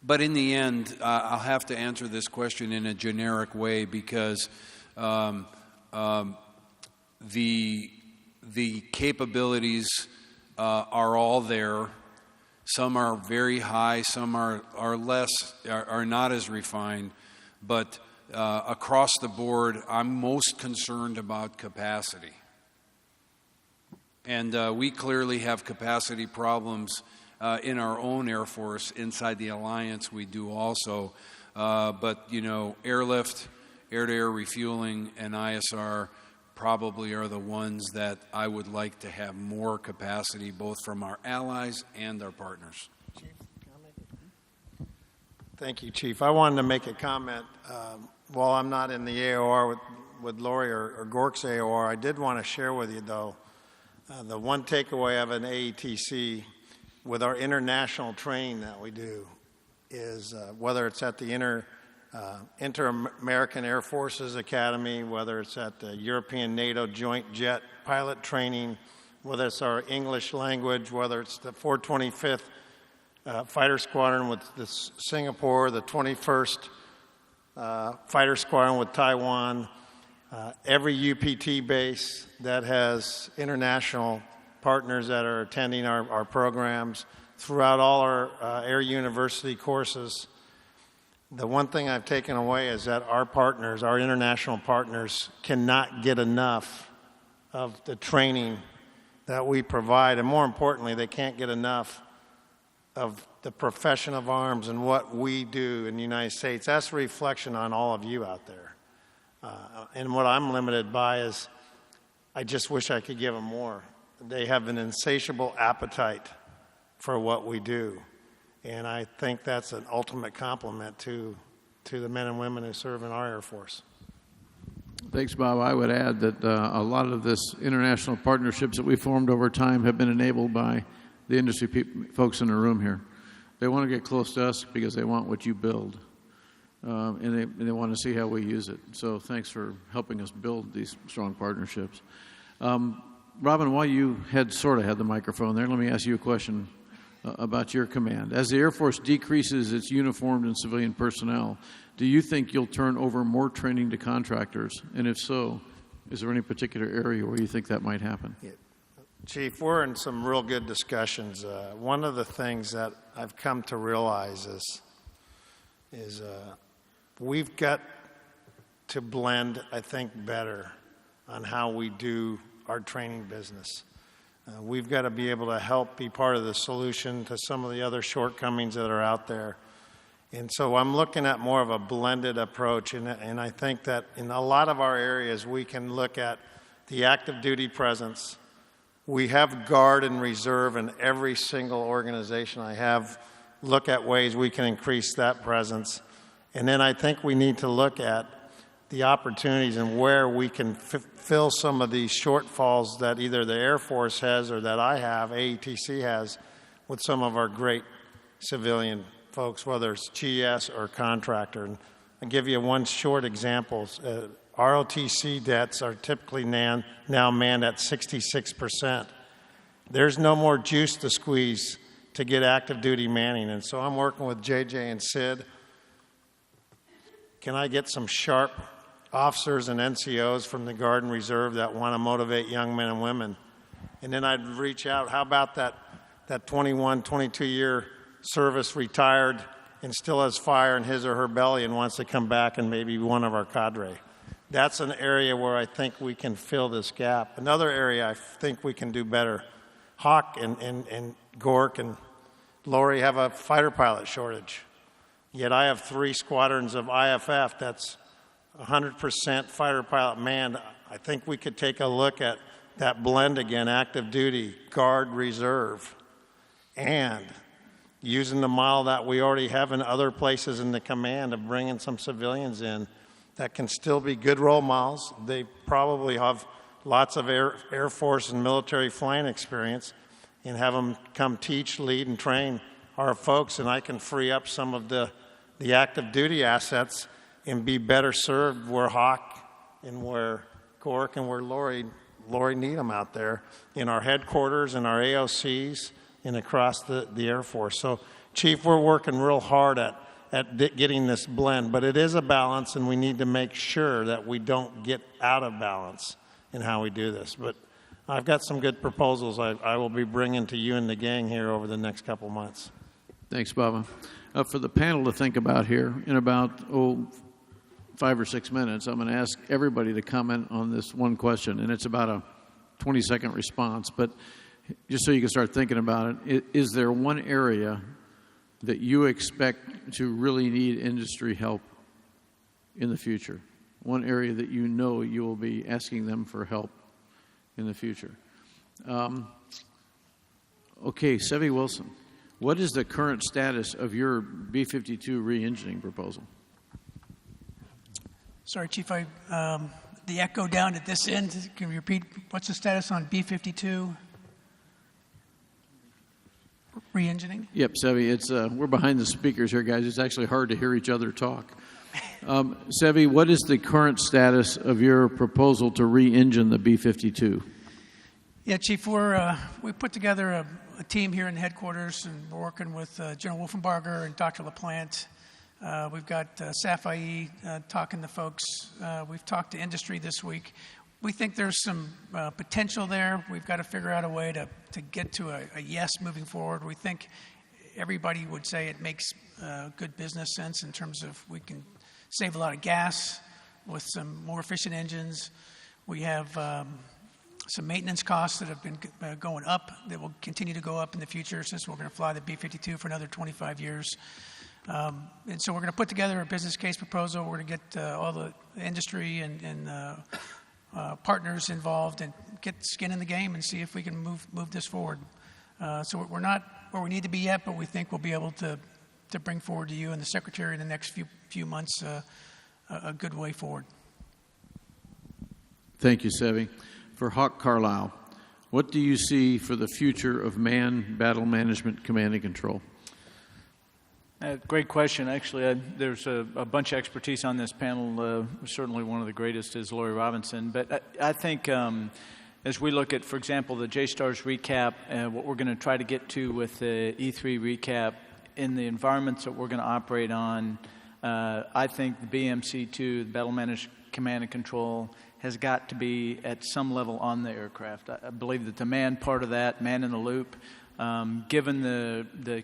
But in the end, I'll have to answer this question in a generic way, because the capabilities are all there. Some are very high, some are not as refined, but across the board, I'm most concerned about capacity. And we clearly have capacity problems in our own Air Force. Inside the alliance, we do also. But, airlift, air-to-air refueling, and ISR probably are the ones that I would like to have more capacity, both from our allies and our partners. Chief, can I make a comment? Thank you, Chief. I wanted to make a comment. While I'm not in the AOR with Lori or Gorenc's AOR, I did want to share with you, though, the one takeaway of an AETC with our international training that we do is whether it's at the Inter-American Air Forces Academy, whether it's at the European NATO Joint Jet Pilot Training, whether it's our English language, whether it's the 425th Fighter Squadron with Singapore, the 21st Fighter Squadron with Taiwan, every UPT base that has international partners that are attending our programs, throughout all our Air University courses. The one thing I've taken away is that our partners, our international partners, cannot get enough of the training that we provide, and more importantly, they can't get enough of the profession of arms and what we do in the United States. That's a reflection on all of you out there. And what I'm limited by is I just wish I could give them more. They have an insatiable appetite for what we do. And I think that's an ultimate compliment to the men and women who serve in our Air Force. Thanks, Bob. I would add that a lot of this international partnerships that we formed over time have been enabled by the industry folks in the room here. They want to get close to us because they want what you build, and they want to see how we use it. So thanks for helping us build these strong partnerships. Robin, while you sort of had the microphone there, let me ask you a question about your command. As the Air Force decreases its uniformed and civilian personnel, do you think you'll turn over more training to contractors? And if so, is there any particular area where you think that might happen? Yeah. Chief, we're in some real good discussions. One of the things that I've come to realize is we've got to blend, I think, better on how we do our training business. We've got to be able to help be part of the solution to some of the other shortcomings that are out there. And so I'm looking at more of a blended approach, and I think that in a lot of our areas we can look at the active duty presence. We have guard and reserve in every single organization I have. Look at ways we can increase that presence. And then I think we need to look at the opportunities and where we can fill some of these shortfalls that either the Air Force has or that I have, AETC has, with some of our great civilian folks, whether it's GS or contractor. And I'll give you one short example. ROTC debts are typically now manned at 66%. There's no more juice to squeeze to get active duty manning. And so I'm working with JJ and Sid. Can I get some sharp officers and NCOs from the Guard and Reserve that want to motivate young men and women? And then I'd reach out, how about that 21, 22-year service retired and still has fire in his or her belly and wants to come back and maybe be one of our cadre? That's an area where I think we can fill this gap. Another area I think we can do better, Hawk and Gorenc and Lori have a fighter pilot shortage. Yet I have 3 squadrons of IFF that's 100% fighter pilot manned. I think we could take a look at that blend again, active duty, guard, reserve, and using the model that we already have in other places in the command of bringing some civilians in that can still be good role models. They probably have lots of Air Force and military flying experience, and have them come teach, lead, and train our folks, and I can free up some of the active duty assets and be better served where Hawk and where Gorenc and where Lori need them out there in our headquarters and our AOCs and across the Air Force. So, Chief, we're working real hard at getting this blend, but it is a balance, and we need to make sure that we don't get out of balance in how we do this. But I've got some good proposals I will be bringing to you and the gang here over the next couple months. Thanks, Baba. For the panel to think about here, in about 5 or 6 minutes, I'm going to ask everybody to comment on this one question, and it's about a 20-second response. But just so you can start thinking about it, is there one area that you expect to really need industry help in the future? One area that you know you will be asking them for help in the future? Okay, Sevy Wilson, what is the current status of your B-52 re-engineering proposal? Sorry, Chief, the echo down at this end. Can you repeat? What's the status on B-52 re-engineering? Yep, Sevy, we're behind the speakers here, guys. It's actually hard to hear each other talk. Sevy, what is the current status of your proposal to re-engine the B-52? Yeah, Chief, we put together a team here in the headquarters, and we're working with General Wolfenbarger and Dr. LaPlante We've got SAFIE talking to folks. We've talked to industry this week. We think there's some potential there. We've got to figure out a way to get to a yes moving forward. We think everybody would say it makes good business sense in terms of we can save a lot of gas with some more efficient engines. We have some maintenance costs that have been going up that will continue to go up in the future since we're going to fly the B-52 for another 25 years. And so we're going to put together a business case proposal. We're going to get all the industry and partners involved and get skin in the game and see if we can move this forward. So we're not where we need to be yet, but we think we'll be able to bring forward to you and the Secretary in the next few months a good way forward. Thank you, Sevi. For Hawk Carlisle, what do you see for the future of manned battle management command and control? Great question. Actually, there's a bunch of expertise on this panel. Certainly one of the greatest is Lori Robinson. But I think as we look at, for example, the JSTARS recap, what we're going to try to get to with the E3 recap in the environments that we're going to operate on, I think the BMC-2, the Battle Managed Command and Control, has got to be at some level on the aircraft. I believe that the man part of that, man in the loop, given the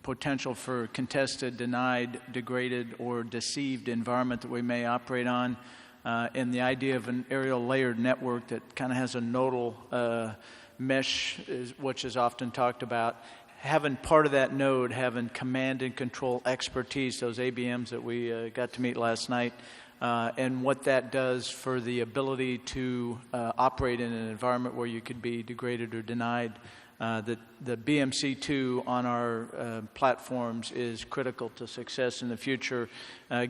potential for contested, denied, degraded, or deceived environment that we may operate on, and the idea of an aerial layered network that kind of has a nodal mesh, which is often talked about, having part of that node, having command and control expertise, those ABMs that we got to meet last night, and what that does for the ability to operate in an environment where you could be degraded or denied. The BMC-2 on our platforms is critical to success in the future,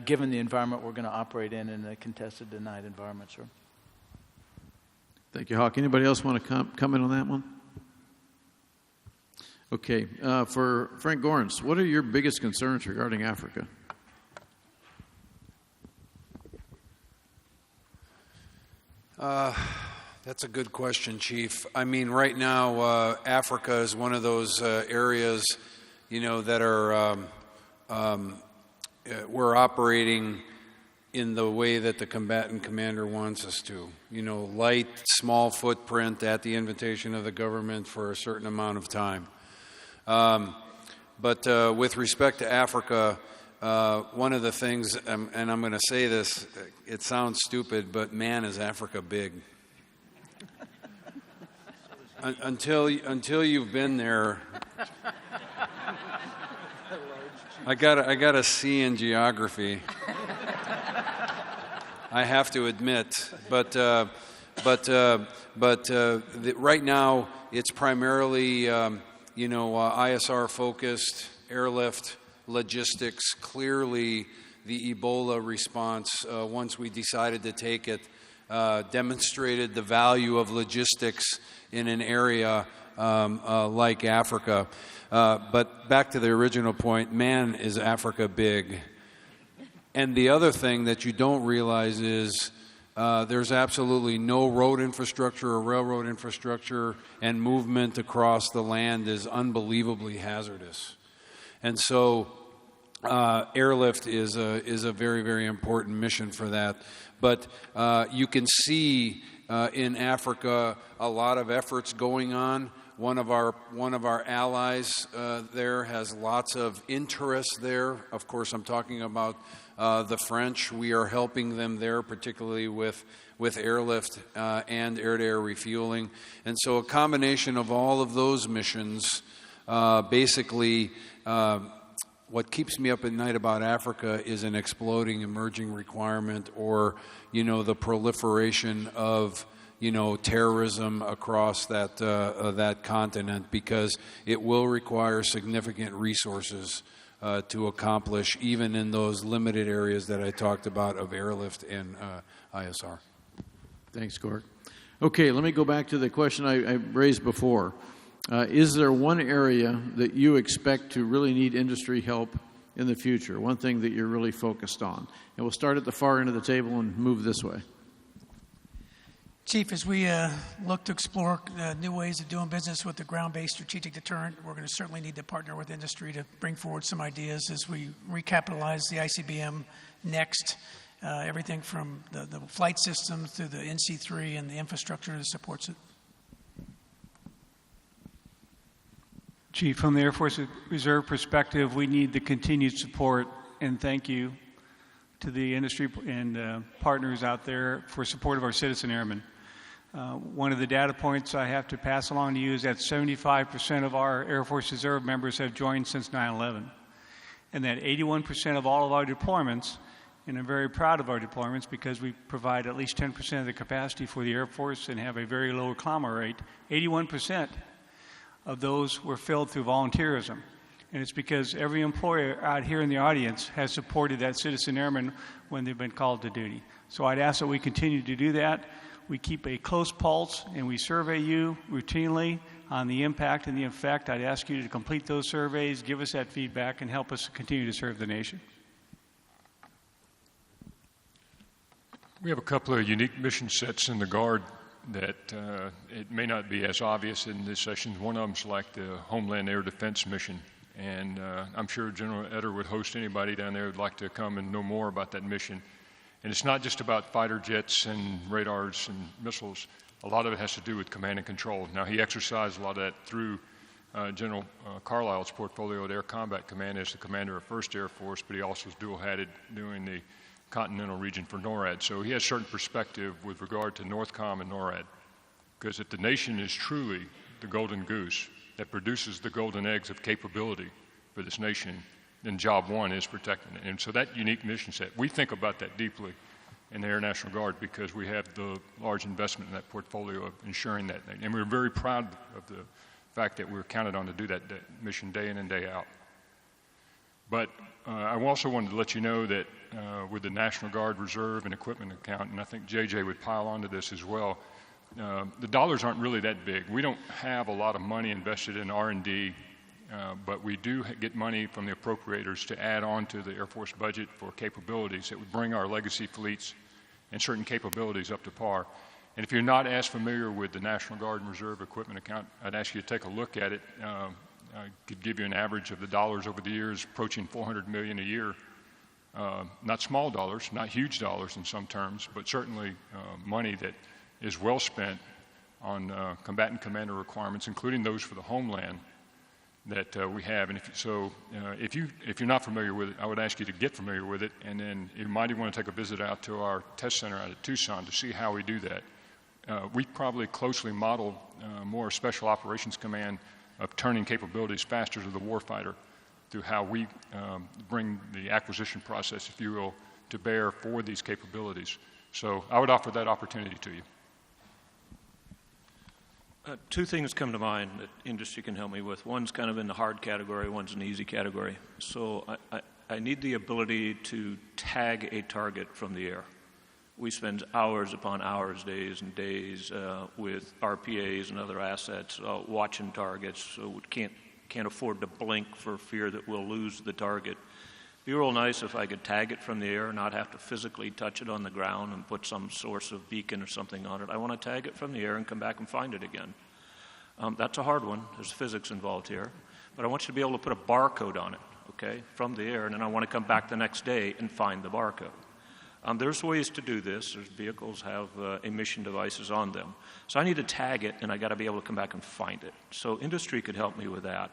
given the environment we're going to operate in a contested, denied environment, sir. Thank you, Hawk. Anybody else want to comment on that one? Okay. For Frank Gorenc, what are your biggest concerns regarding Africa? That's a good question, Chief. I mean, right now, Africa is one of those areas, that are we're operating in the way that the combatant commander wants us to. Light, small footprint at the invitation of the government for a certain amount of time. But with respect to Africa, one of the things, and I'm going to say this, it sounds stupid, but man, is Africa big. Until you've been there, I got a C in geography. I have to admit, but right now it's primarily ISR focused, airlift, logistics. Clearly, the Ebola response, once we decided to take it, demonstrated the value of logistics in an area like Africa. But back to the original point, man, is Africa big. And the other thing that you don't realize is there's absolutely no road infrastructure or railroad infrastructure, and movement across the land is unbelievably hazardous. And so airlift is a very, very important mission for that. But you can see in Africa a lot of efforts going on. One of our allies there has lots of interest there. Of course, I'm talking about the French. We are helping them there, particularly with airlift and air-to-air refueling. And so a combination of all of those missions, basically, what keeps me up at night about Africa is an exploding emerging requirement, or the proliferation of terrorism across that continent, because it will require significant resources to accomplish, even in those limited areas that I talked about of airlift and ISR. Thanks, Gord. Okay, let me go back to the question I raised before. Is there one area that you expect to really need industry help in the future, one thing that you're really focused on? And we'll start at the far end of the table and move this way. Chief, as we look to explore new ways of doing business with the ground-based strategic deterrent, we're going to certainly need to partner with industry to bring forward some ideas as we recapitalize the ICBM next. Everything from the flight systems to the NC-3 and the infrastructure that supports it. Chief, from the Air Force Reserve perspective, we need the continued support, and thank you to the industry and partners out there for support of our citizen airmen. One of the data points I have to pass along to you is that 75% of our Air Force Reserve members have joined since 9/11, and that 81% of all of our deployments, and I'm very proud of our deployments because we provide at least 10% of the capacity for the Air Force and have a very low reclama rate, 81% of those were filled through volunteerism. And it's because every employer out here in the audience has supported that citizen airman when they've been called to duty. So I'd ask that we continue to do that. We keep a close pulse and we survey you routinely on the impact and the effect. I'd ask you to complete those surveys, give us that feedback, and help us continue to serve the nation. We have a couple of unique mission sets in the Guard that it may not be as obvious in this session. One of them is like the Homeland Air Defense mission. And I'm sure General Etter would host anybody down there who'd like to come and know more about that mission. And it's not just about fighter jets and radars and missiles. A lot of it has to do with command and control. Now, he exercised a lot of that through General Carlisle's portfolio at Air Combat Command as the commander of 1st Air Force, but he also was dual-hatted doing the continental region for NORAD. So he has certain perspective with regard to NORTHCOM and NORAD. Because if the nation is truly the golden goose that produces the golden eggs of capability for this nation, then job one is protecting it. And so that unique mission set, we think about that deeply in the Air National Guard because we have the large investment in that portfolio of ensuring that. And we're very proud of the fact that we're counted on to do that mission day in and day out. But I also wanted to let you know that with the National Guard Reserve and Equipment account, and I think JJ would pile onto this as well, the dollars aren't really that big. We don't have a lot of money invested in R&D, but we do get money from the appropriators to add on to the Air Force budget for capabilities that would bring our legacy fleets and certain capabilities up to par. And if you're not as familiar with the National Guard and Reserve Equipment account, I'd ask you to take a look at it. I could give you an average of the dollars over the years, approaching $400 million a year. Not small dollars, not huge dollars in some terms, but certainly money that is well spent on combatant commander requirements, including those for the homeland that we have. And if you're not familiar with it, I would ask you to get familiar with it, and then you might want to take a visit out to our test center out at Tucson to see how we do that. We probably closely model more Special Operations Command of turning capabilities faster to the warfighter through how we bring the acquisition process, if you will, to bear for these capabilities. So I would offer that opportunity to you. Two things come to mind that industry can help me with. One's kind of in the hard category, one's in the easy category. So I need the ability to tag a target from the air. We spend hours upon hours, days and days with RPAs and other assets watching targets, so we can't afford to blink for fear that we'll lose the target. It'd be real nice if I could tag it from the air, not have to physically touch it on the ground and put some source of beacon or something on it. I want to tag it from the air and come back and find it again. That's a hard one. There's physics involved here. But I want you to be able to put a barcode on it, okay, from the air, and then I want to come back the next day and find the barcode. There's ways to do this. There's vehicles have emission devices on them. So I need to tag it, and I got to be able to come back and find it. So industry could help me with that.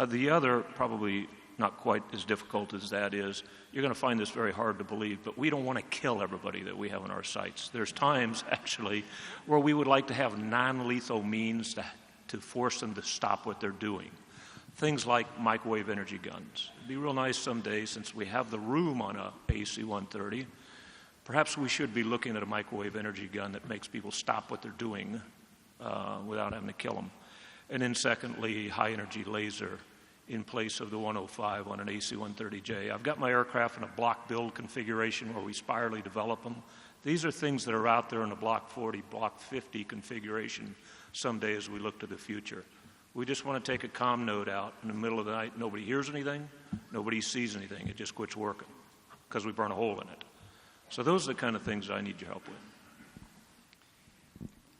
The other, probably not quite as difficult as that is, you're going to find this very hard to believe, but we don't want to kill everybody that we have on our sites. There's times, actually, where we would like to have non-lethal means to force them to stop what they're doing. Things like microwave energy guns. It'd be real nice someday, since we have the room on a AC-130, perhaps we should be looking at a microwave energy gun that makes people stop what they're doing without having to kill them. And then secondly, high-energy laser in place of the 105 on an AC-130J. I've got my aircraft in a block build configuration where we spirally develop them. These are things that are out there in a block 40, block 50 configuration someday as we look to the future. We just want to take a comm node out in the middle of the night. Nobody hears anything. Nobody sees anything. It just quits working because we burn a hole in it. So those are the kind of things I need your help with.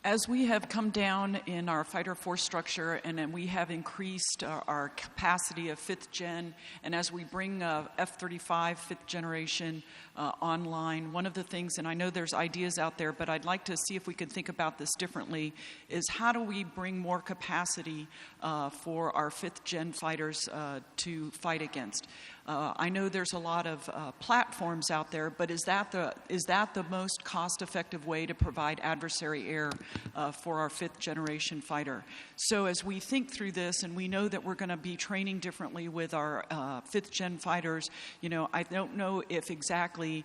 As we have come down in our fighter force structure and then we have increased our capacity of 5th gen, and as we bring F-35 5th generation online, one of the things, and I know there's ideas out there, but I'd like to see if we could think about this differently, is how do we bring more capacity for our 5th gen fighters to fight against? I know there's a lot of platforms out there, but is that the most cost-effective way to provide adversary air for our 5th generation fighter? So as we think through this, and we know that we're going to be training differently with our 5th gen fighters, you know, I don't know if exactly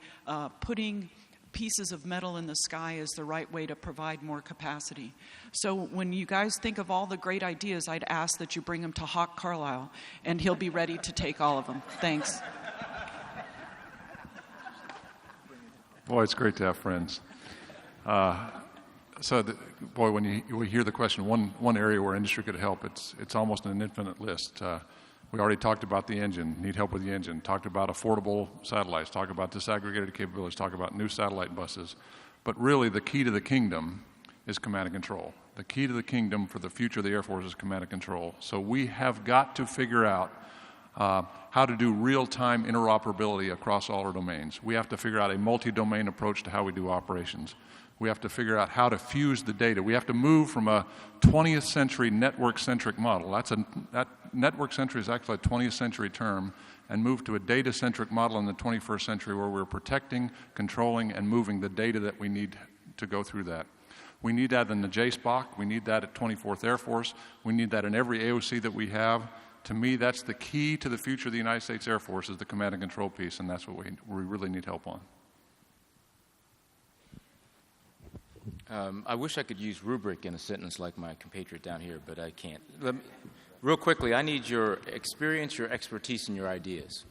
putting pieces of metal in the sky is the right way to provide more capacity. So when you guys think of all the great ideas, I'd ask that you bring them to Hawk Carlisle, and he'll be ready to take all of them. Thanks. Boy, it's great to have friends. When you hear the question, one area where industry could help, it's almost an infinite list. We already talked about the engine, need help with the engine, talked about affordable satellites, talked about disaggregated capabilities, talked about new satellite buses. But really, the key to the kingdom is command and control. The key to the kingdom for the future of the Air Force is command and control. So we have got to figure out how to do real-time interoperability across all our domains. We have to figure out a multi-domain approach to how we do operations. We have to figure out how to fuse the data. We have to move from a 20th century network-centric model. That network-centric is actually a 20th century term, and move to a data-centric model in the 21st century where we're protecting, controlling, and moving the data that we need to go through that. We need that in the JSPOC. We need that at 24th Air Force. We need that in every AOC that we have. To me, that's the key to the future of the United States Air Force, is the command and control piece, and that's what we really need help on. I wish I could use rubric in a sentence like my compatriot down here, but I can't. Real quickly, I need your experience, your expertise, and your ideas.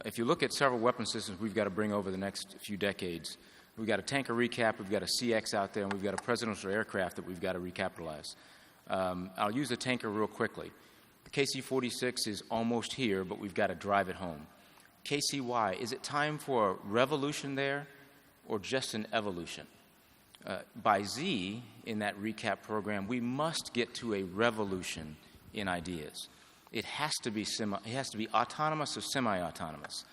If you look at several weapon systems we've got to bring over the next few decades, we've got a tanker recap, we've got a CX out there, and we've got a presidential aircraft that we've got to recapitalize. I'll use the tanker real quickly. The KC-46 is almost here, but we've got to drive it home. KC-Y, is it time for a revolution there or just an evolution? By Z, in that recap program, we must get to a revolution in ideas. It has to be autonomous or semi-autonomous.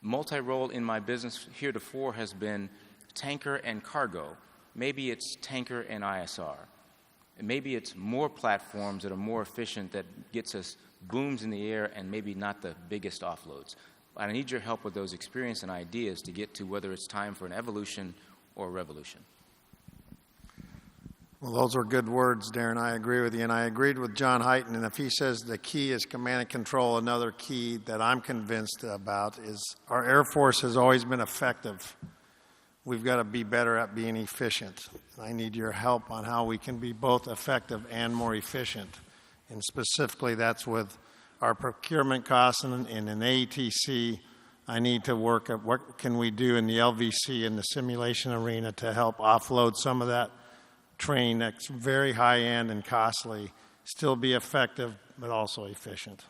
Multi-role in my business heretofore has been tanker and cargo. Maybe it's tanker and ISR. And maybe it's more platforms that are more efficient that gets us booms in the air and maybe not the biggest offloads. I need your help with those experience and ideas to get to whether it's time for an evolution or a revolution. Well, those are good words, Darren. I agree with you. And I agreed with John Hyten. And if he says the key is command and control, another key that I'm convinced about is our Air Force has always been effective. We've got to be better at being efficient. I need your help on how we can be both effective and more efficient. And specifically, that's with our procurement costs and in an AETC. I need to work at what can we do in the LVC, in the simulation arena, to help offload some of that train that's very high-end and costly, still be effective, but also efficient.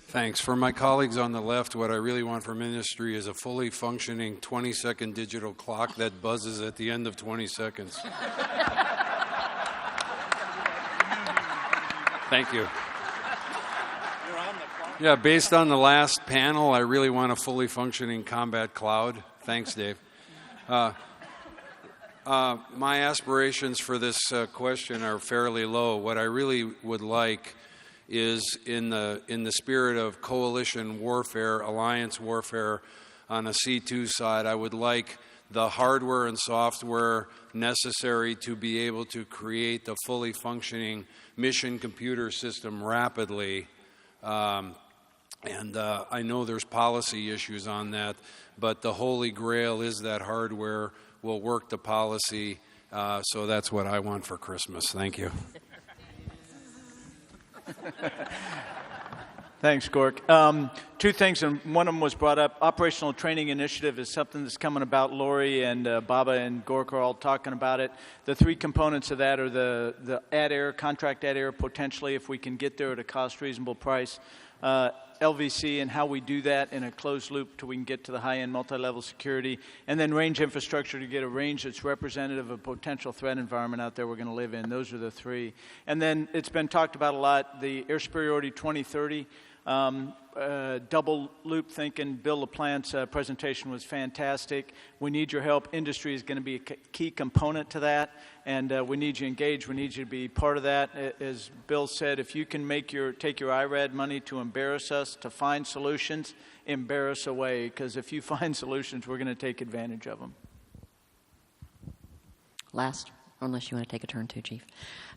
Thanks. For my colleagues on the left, what I really want from industry is a fully functioning 20-second digital clock that buzzes at the end of 20 seconds. Thank you. Yeah, based on the last panel, I really want a fully functioning combat cloud. Thanks, Dave. My aspirations for this question are fairly low. What I really would like is, in the spirit of coalition warfare, alliance warfare on a C2 side, I would like the hardware and software necessary to be able to create the fully functioning mission computer system rapidly. I know there's policy issues on that, but the holy grail is that hardware will work the policy, so that's what I want for Christmas. Thank you. Thanks, Gorenc. Two things, and one of them was brought up. Operational Training Initiative is something that's coming about. Lori and Baba and Gorenc are all talking about it. The three components of that are the ad air, contract ad air, potentially, if we can get there at a cost-reasonable price. LVC and how we do that in a closed loop till we can get to the high-end multi-level security, and then range infrastructure to get a range that's representative of a potential threat environment out there we're going to live in. Those are the three. And then it's been talked about a lot, the Air Superiority 2030. Double loop thinking. Bill LaPlante's presentation was fantastic. We need your help. Industry is going to be a key component to that, and we need you engaged. We need you to be part of that. As Bill said, if you can take your IRAD money to embarrass us, to find solutions, embarrass away, because if you find solutions, we're going to take advantage of them. Last, unless you want to take a turn too, Chief.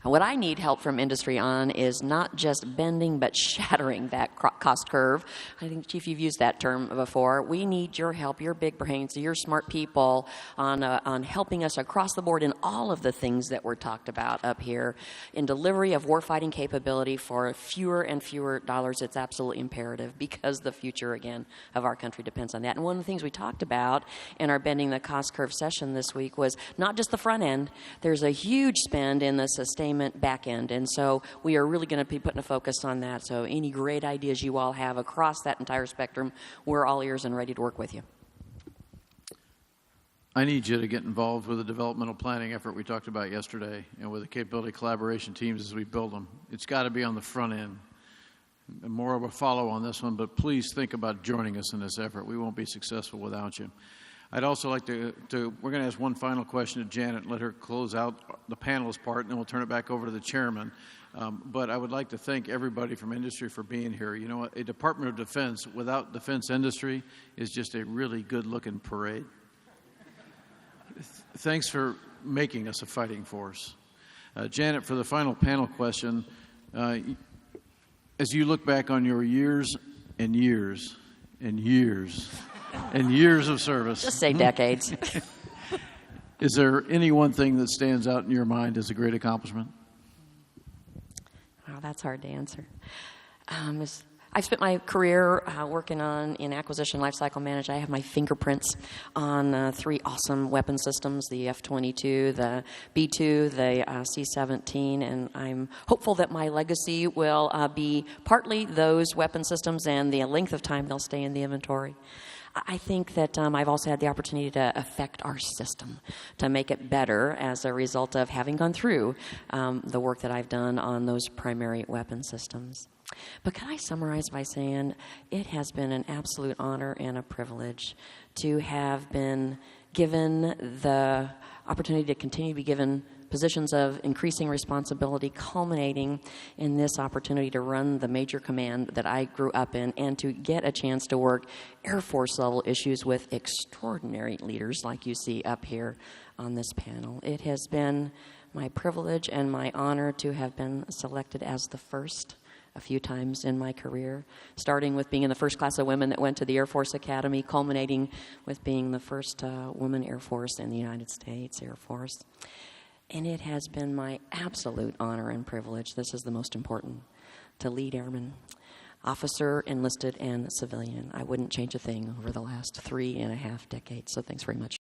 What I need help from industry on is not just bending, but shattering that cost curve. I think, Chief, you've used that term before. We need your help, your big brains, your smart people on helping us across the board in all of the things that were talked about up here. In delivery of warfighting capability for fewer and fewer dollars, it's absolutely imperative because the future, again, of our country depends on that. And one of the things we talked about in our Bending the Cost Curve session this week was not just the front end. There's a huge spend in the sustainment back end, and so we are really going to be putting a focus on that. So any great ideas you all have across that entire spectrum, we're all ears and ready to work with you. I need you to get involved with the developmental planning effort we talked about yesterday and with the capability collaboration teams as we build them. It's got to be on the front end. More of a follow on this one, but please think about joining us in this effort. We won't be successful without you. I'd also like to we're going to ask one final question to Janet, let her close out the panelist part, and then we'll turn it back over to the chairman. But I would like to thank everybody from industry for being here. You know, a Department of Defense without defense industry is just a really good-looking parade. Thanks for making us a fighting force. Janet, for the final panel question, as you look back on your years and years and years and years of service. Just say decades. Is there any one thing that stands out in your mind as a great accomplishment? Wow, that's hard to answer. I've spent my career working in acquisition lifecycle management. I have my fingerprints on 3 awesome weapon systems, the F-22, the B-2, the C-17, and I'm hopeful that my legacy will be partly those weapon systems and the length of time they'll stay in the inventory. I think that I've also had the opportunity to affect our system, to make it better as a result of having gone through the work that I've done on those primary weapon systems. But can I summarize by saying it has been an absolute honor and a privilege to have been given the opportunity to continue to be given positions of increasing responsibility, culminating in this opportunity to run the major command that I grew up in and to get a chance to work Air Force level issues with extraordinary leaders like you see up here on this panel. It has been my privilege and my honor to have been selected as the first a few times in my career, starting with being in the first class of women that went to the Air Force Academy, culminating with being the first woman Air Force in the United States Air Force. And it has been my absolute honor and privilege, this is the most important, to lead airmen, officer, enlisted, and civilian. I wouldn't change a thing over the last 3.5 decades, so thanks very much.